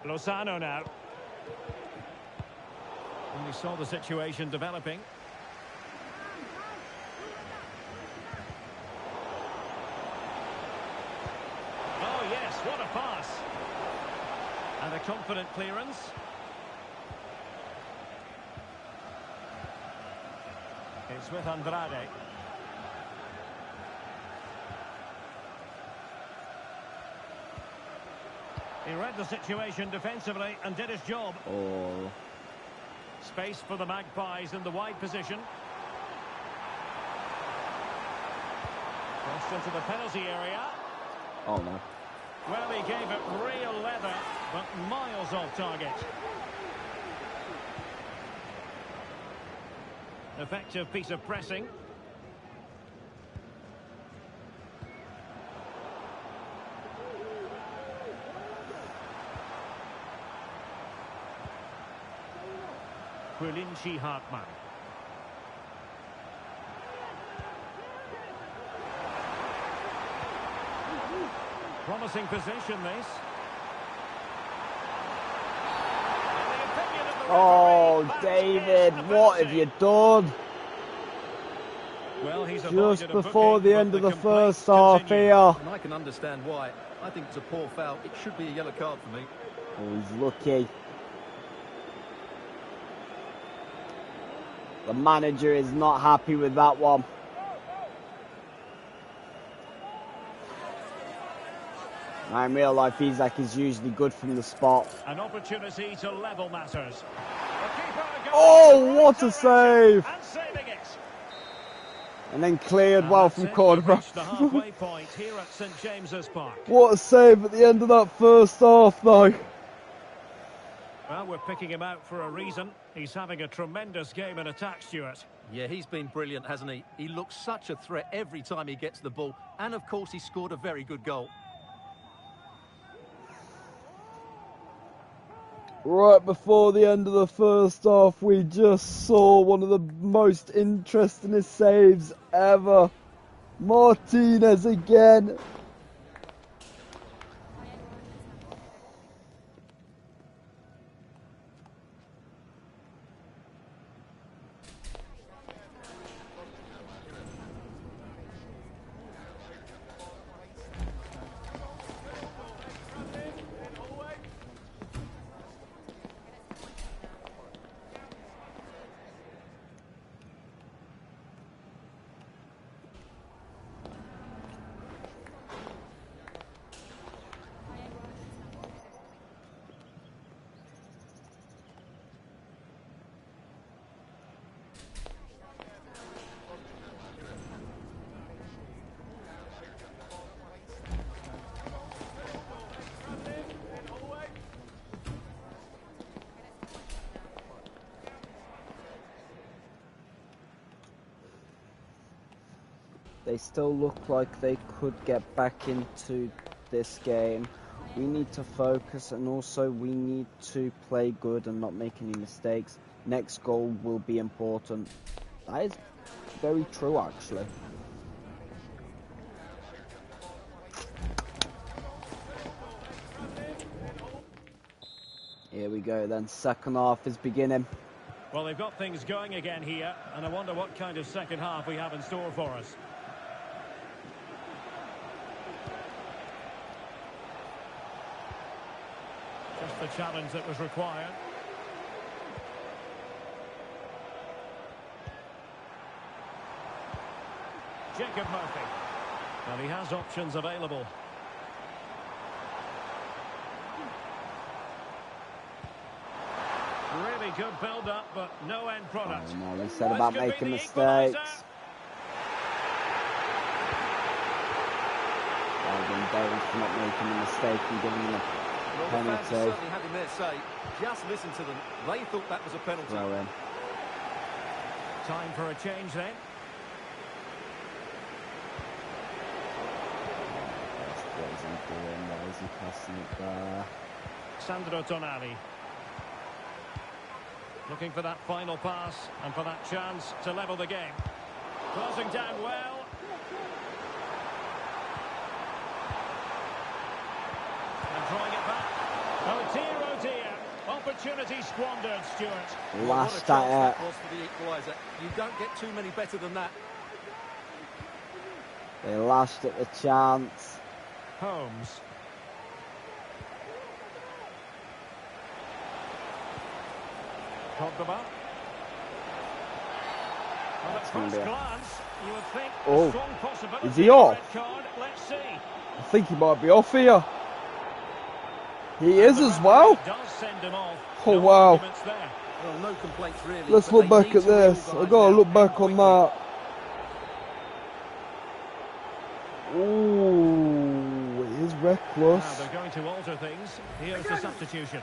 S3: Lozano now. And we saw the situation developing. Oh yes, what a pass. And a confident clearance. It's with Andrade. He read the situation defensively and did his job.
S1: Oh.
S3: Space for the Magpies in the wide position. Crossed into the penalty area.
S1: Oh no.
S3: Well, he gave it real leather, but miles off target. Effective piece of pressing. Quilinci Hartmann. Promising position, this.
S1: Oh, David, what have you done?
S3: Well, he's
S1: just before the end of the first half here.
S4: And I can understand why. I think it's a poor foul. It should be a yellow card for me.
S1: Oh, he's lucky. The manager is not happy with that one. Now, in real life, Isak is usually good from the spot.
S3: An opportunity to level matters.
S1: Oh, what a save! And then cleared well from corner.
S3: The halfway point here at St James's Park.
S1: What a save at the end of that first half, though.
S3: Well, we're picking him out for a reason. He's having a tremendous game in attack, Stuart.
S4: Yeah, he's been brilliant, hasn't he? He looks such a threat every time he gets the ball. And, of course, he scored a very good goal.
S1: Right before the end of the first half, we just saw one of the most interestingest saves ever. Martinez again. They still look like they could get back into this game. We need to focus, and also we need to play good and not make any mistakes. Next goal will be important. That is very true, actually. Here we go then, second half is beginning.
S3: Well, they've got things going again here, and I wonder what kind of second half we have in store for us. Just the challenge that was required. Jacob Murphy. Well, he has options available. Really good build-up, but no end product.
S1: Oh, no, we said about making mistakes. Well done, David, for not making a mistake and giving them a penalty.
S4: The fans certainly having their say. Just listen to them. They thought that was a penalty.
S1: Throw in.
S3: Time for a change then.
S1: What is he doing? Why is he passing it there?
S3: Sandro Tonali. Looking for that final pass and for that chance to level the game. Closing down well. And drawing it back. Oh dear, oh dear. Opportunity squandered, Stuart.
S1: Lashed
S4: at
S1: at it.
S4: For the equaliser. You don't get too many better than that.
S1: They lashed at the chance.
S3: Holmes. Pogba. Well, at first glance, you would think a strong possibility.
S1: Is he off?
S3: Red card. Let's see.
S1: I think he might be off here. He is as well.
S3: Does send him off.
S1: Oh wow.
S4: Well, no complaints really.
S1: Let's look back at this. I've got to look back on that. Ooh, it is reckless.
S3: Now they're going to alter things. Here's the substitution.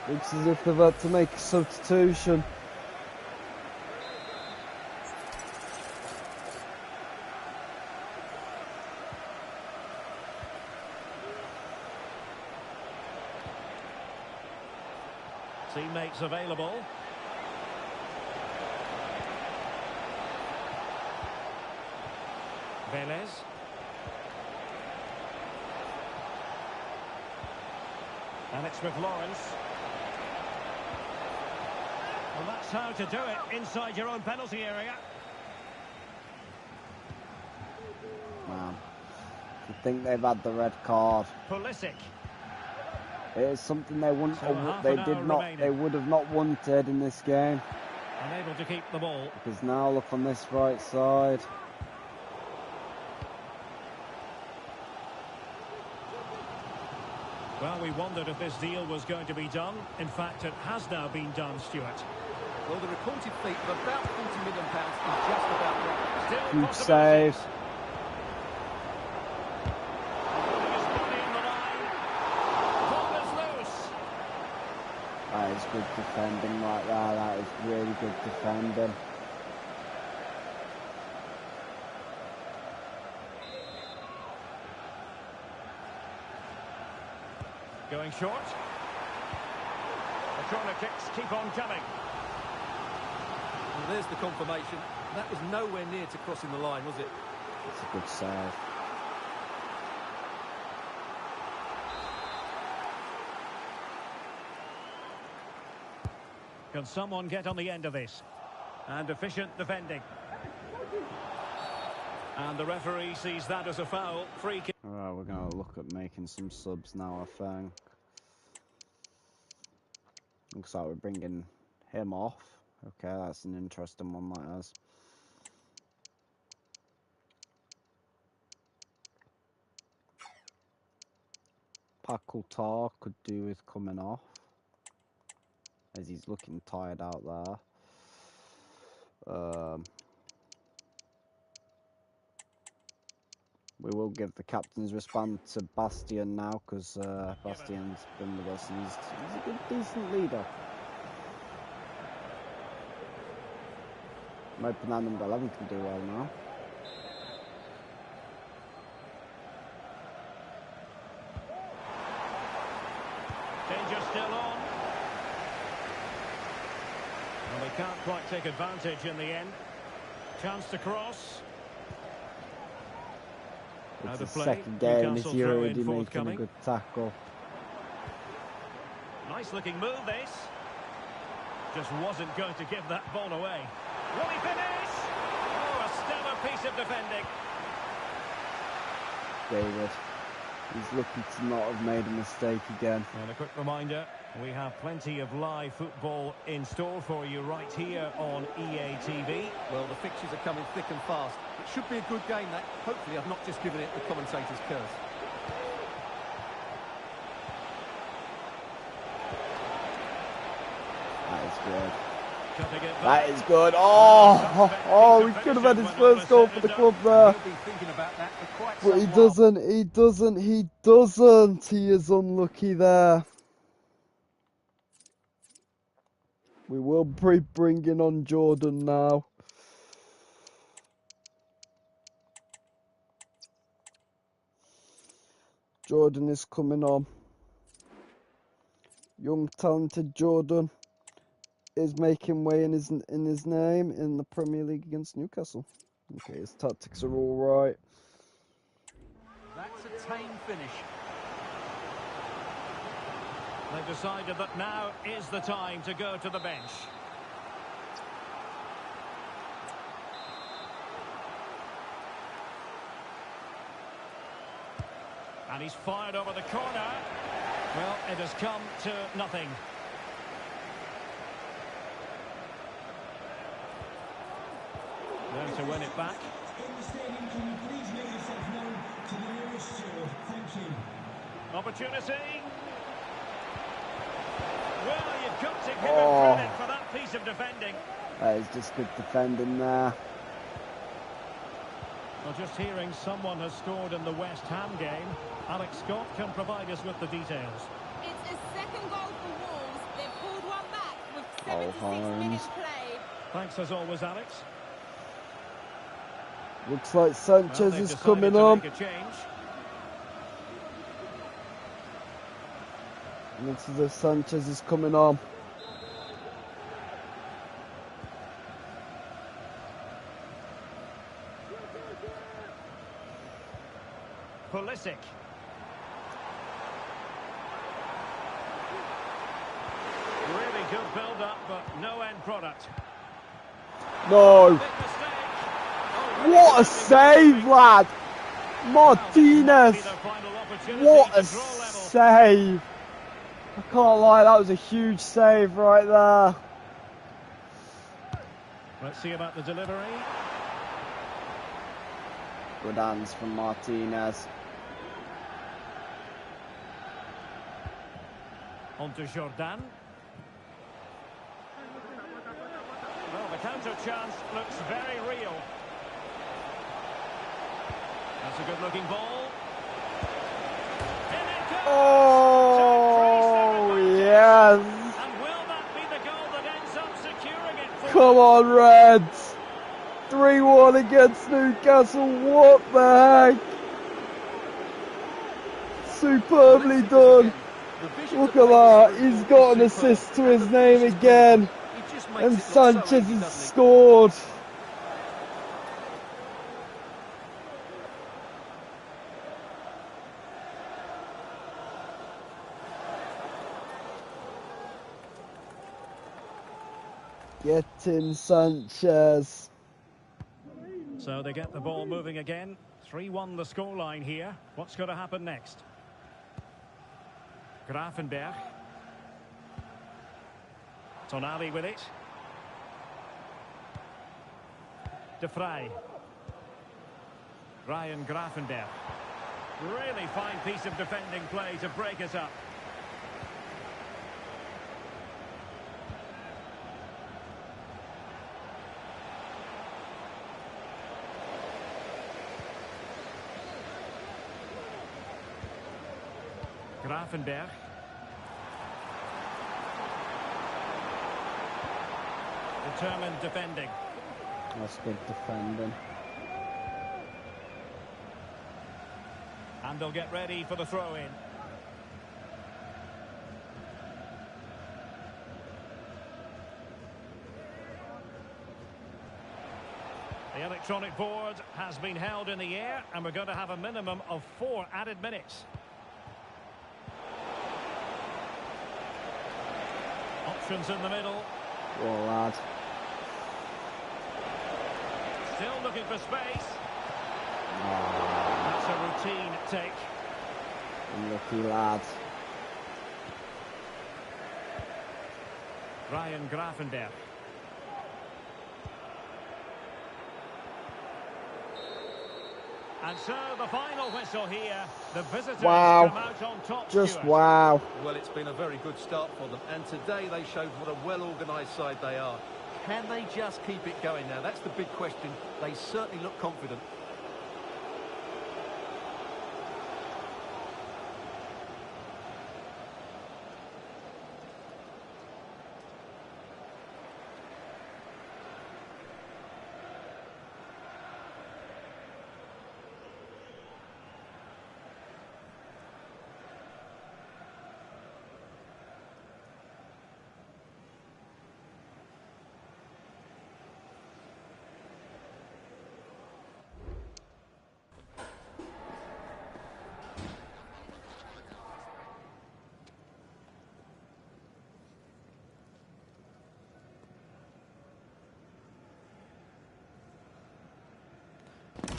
S1: Looks as if they've had to make a substitution.
S3: Teammates available. Velez. And it's with Lawrence. Well, that's how to do it inside your own penalty area.
S1: Man, I think they've had the red card.
S3: Pulisic.
S1: It is something they wouldn't.
S3: So
S1: They did not.
S3: remaining.
S1: They would have not wanted in this game.
S3: Unable to keep the ball.
S1: Because now look on this right side.
S3: Well, we wondered if this deal was going to be done. In fact, it has now been done, Stuart.
S4: Well, the reported fee of about £40 million is just about right.
S3: Still
S1: Huge save.
S3: Putting his body in the line. Ball is loose.
S1: That is good defending right there. That is really good defending.
S3: Going short. The corner kicks keep on coming.
S4: Well, there's the confirmation. That was nowhere near to crossing the line, was it?
S1: It's a good save.
S3: Can someone get on the end of this? And efficient defending. And the referee sees that as a foul. Free kick.
S1: Alright, we're going to look at making some subs now, I think. Looks like we're bringing him off. Okay, that's an interesting one, that is. Pakultar could do with coming off, as he's looking tired out there. We will give the captain's wristband to Bastian now, because Bastian's been with us and he's a good, decent leader. I'm hoping that number 11 can do well now.
S3: Danger still on. And they can't quite take advantage in the end. Chance to cross.
S1: It's his second game this year already making a good tackle.
S3: Nice looking move this. Just wasn't going to give that ball away. Will he finish? Oh, a stellar piece of defending.
S1: David. He's lucky to not have made a mistake again.
S3: And a quick reminder, we have plenty of live football in store for you right here on EA TV.
S4: Well, the fixtures are coming thick and fast. It should be a good game, that. Hopefully I've not just given it the commentator's curse.
S1: That is good. That is good. Oh, he could have had his first goal for the club there. But he doesn't. He is unlucky there. We will be bringing on Jordan now. Jordan is coming on. Young, talented Jordan is making way in his name in the Premier League against Newcastle. Okay, his tactics are all right.
S4: That's a tame finish.
S3: They've decided that now is the time to go to the bench. And he's fired over the corner. Well, it has come to nothing. There to win it back.
S8: In the stadium, can you please make yourself known to the nearest steward? Thank you.
S3: Opportunity. Well, you've got to give him credit for that piece of defending.
S1: That is just good defending there.
S3: Well, just hearing someone has scored in the West Ham game. Alex Scott can provide us with the details.
S9: It's a second goal for Wolves. They've pulled one back with 76 minutes played.
S3: Thanks as always, Alex.
S1: Looks like Sanchez is coming on. Looks as if Sanchez is coming on.
S3: Pulisic. Really good build-up, but no end product.
S1: No. What a save, lad! Martinez! What a save! I can't lie, that was a huge save right there.
S3: Let's see about the delivery.
S1: Good hands from Martinez.
S3: On to Jordan. Well, the counter chance looks very real. That's a good-looking ball.
S1: Oh, yes.
S3: And will that be the goal that ends up securing it for
S1: Come on, Reds. 3-1 against Newcastle. What the heck? Superbly done. Look at that. He's got an assist to his name again. And Sanchez has scored. Get him, Sanchez.
S3: So they get the ball moving again. 3-1 the scoreline here. What's going to happen next? Grafenberg. Tonali with it. De Vrij. Ryan Grafenberg. Really fine piece of defending play to break us up. Grafenberg. Determined defending.
S1: That's good defending.
S3: And they'll get ready for the throw-in. The electronic board has been held in the air, and we're going to have a minimum of 4 added minutes. Options in the middle.
S1: Well, lad.
S3: Still looking for space.
S1: Oh.
S3: That's a routine take.
S1: Unlucky lad.
S3: Ryan Grafenberg. And so the final whistle here. The visitors come out on top.
S1: Just
S3: Stuart.
S1: wow.
S4: Well, it's been a very good start for them, and today they showed what a well-organised side they are. Can they just keep it going now? That's the big question. They certainly look confident.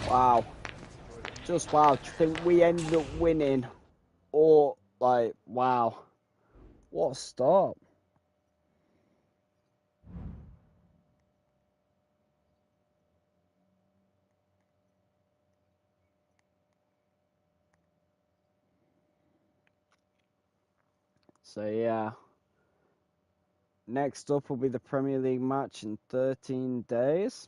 S1: Wow. Just wow. Do you think we ended up winning? Or, like, wow. What a start. So, yeah. Next up will be the Premier League match in 13 days.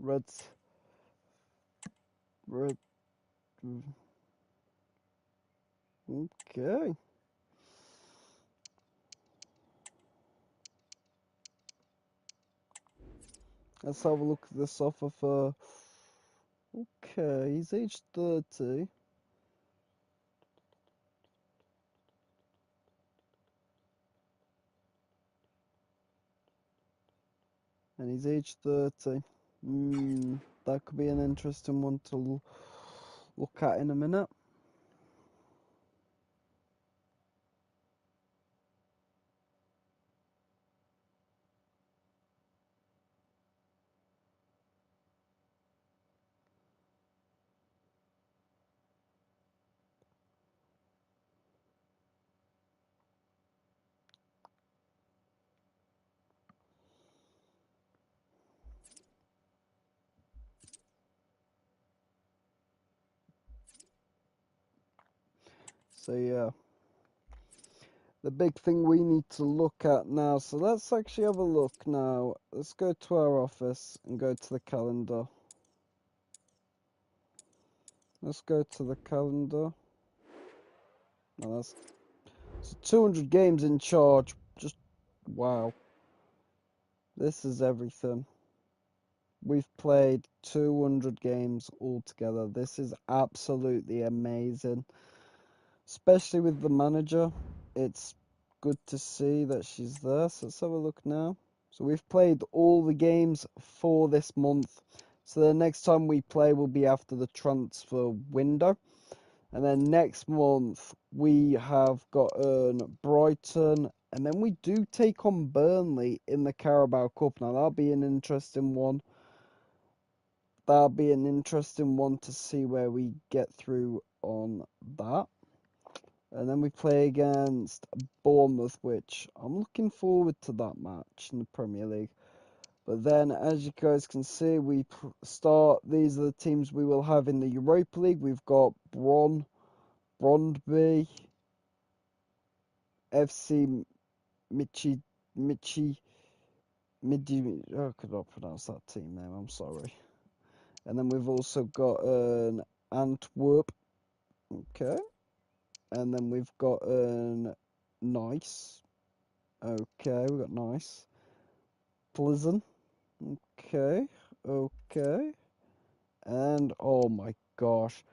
S1: Reds. Red. Okay. Let's have a look at this offer for... Okay, he's age 30. And he's age 30. That could be an interesting one to look at in a minute. So yeah, the big thing we need to look at now, so let's actually have a look now. Let's go to our office and go to the calendar. Let's go to the calendar. Now that's 200 games in charge. Just wow. This is everything. We've played 200 games altogether. This is absolutely amazing. Especially with the manager. It's good to see that she's there. So let's have a look now. So we've played all the games for this month. So the next time we play will be after the transfer window. And then next month we have got Brighton. And then we do take on Burnley in the Carabao Cup. Now that'll be an interesting one. That'll be an interesting one to see where we get through on that. And then we play against Bournemouth, which I'm looking forward to that match in the Premier League. But then, as you guys can see, we start. These are the teams we will have in the Europa League. We've got Brondby, FC Midi. I could not pronounce that team name. I'm sorry. And then we've also got Antwerp, Okay. And then we've got nice. Okay, we got nice. Pleasant. Okay. Okay. And oh my gosh.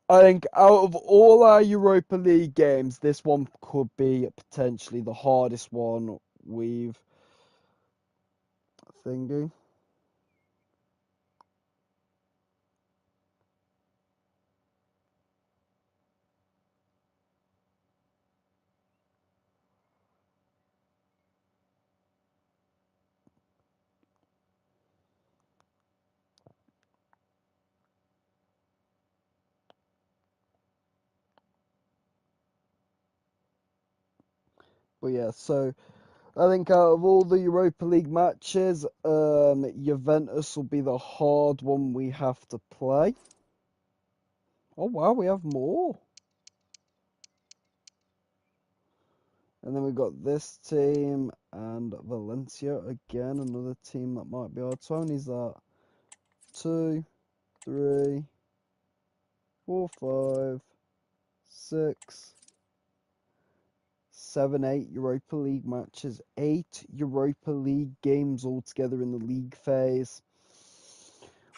S1: I think out of all our Europa League games, this one could be potentially the hardest one we've thinking. But yeah, so I think out of all the Europa League matches, Juventus will be the hard one we have to play. Oh wow, we have more. And then we've got this team and Valencia again, another team that might be hard. So how many is that? 2, 3, 4, 5, 6, 7, 8 Europa League matches, 8 Europa League games altogether in the league phase.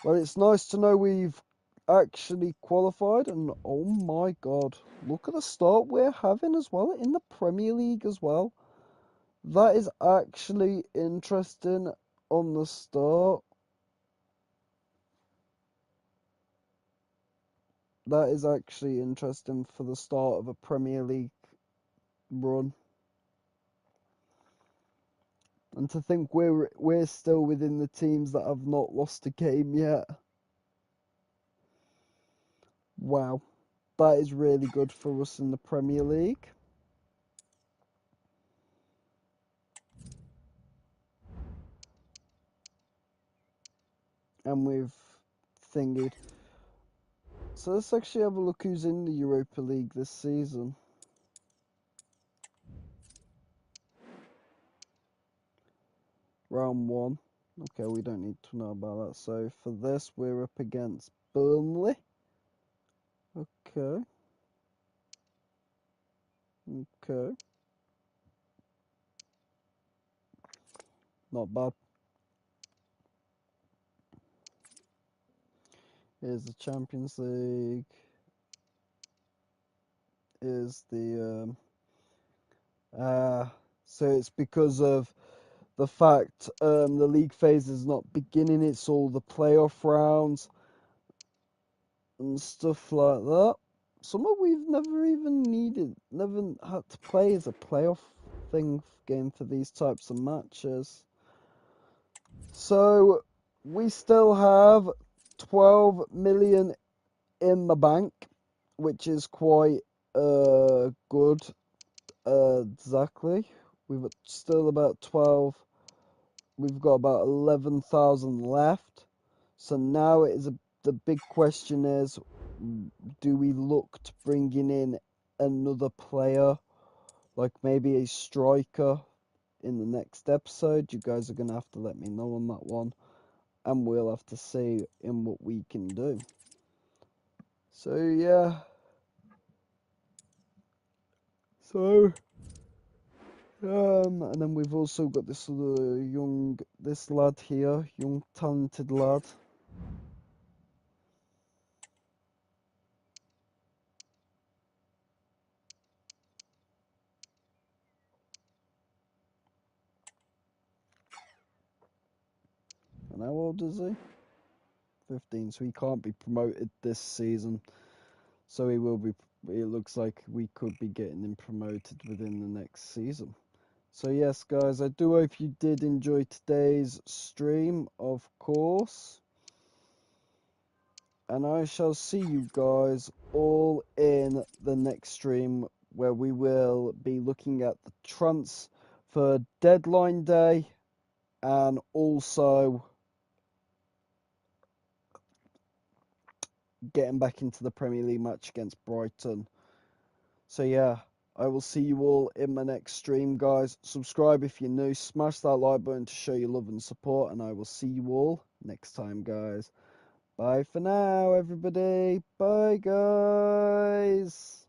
S1: Well, it's nice to know we've actually qualified, and oh my god, look at the start we're having as well in the Premier League as well. That is actually interesting on the start. That is actually interesting for the start of a Premier League run. And to think we're still within the teams that have not lost a game yet. Wow. That is really good for us in the Premier League. And we've thingied. So let's actually have a look who's in the Europa League this season. Round 1. Okay, we don't need to know about that. So for this, we're up against Burnley. Okay. Okay. Not bad. Here's the Champions League. Is the so it's because of the fact the league phase is not beginning, it's all the playoff rounds and stuff like that. Some of we've never even never had to play as a playoff game for these types of matches. So we still have 12 million in the bank, which is quite good. Exactly. We've still about 12. We've got about 11,000 left. So now the big question is, do we look to bringing in another player, like maybe a striker, in the next episode? You guys are going to have to let me know on that one, and we'll have to see in what we can do. So yeah. So and then we've also got this this lad here, young talented lad. And how old is he? 15, so he can't be promoted this season. So he will be. It looks like we could be getting him promoted within the next season. So yes, guys, I do hope you did enjoy today's stream, of course. And I shall see you guys all in the next stream, where we will be looking at the transfer deadline day and also getting back into the Premier League match against Brighton. So yeah, I will see you all in my next stream, guys. Subscribe if you're new, smash that like button to show your love and support, and I will see you all next time, guys. Bye for now, everybody. Bye, guys.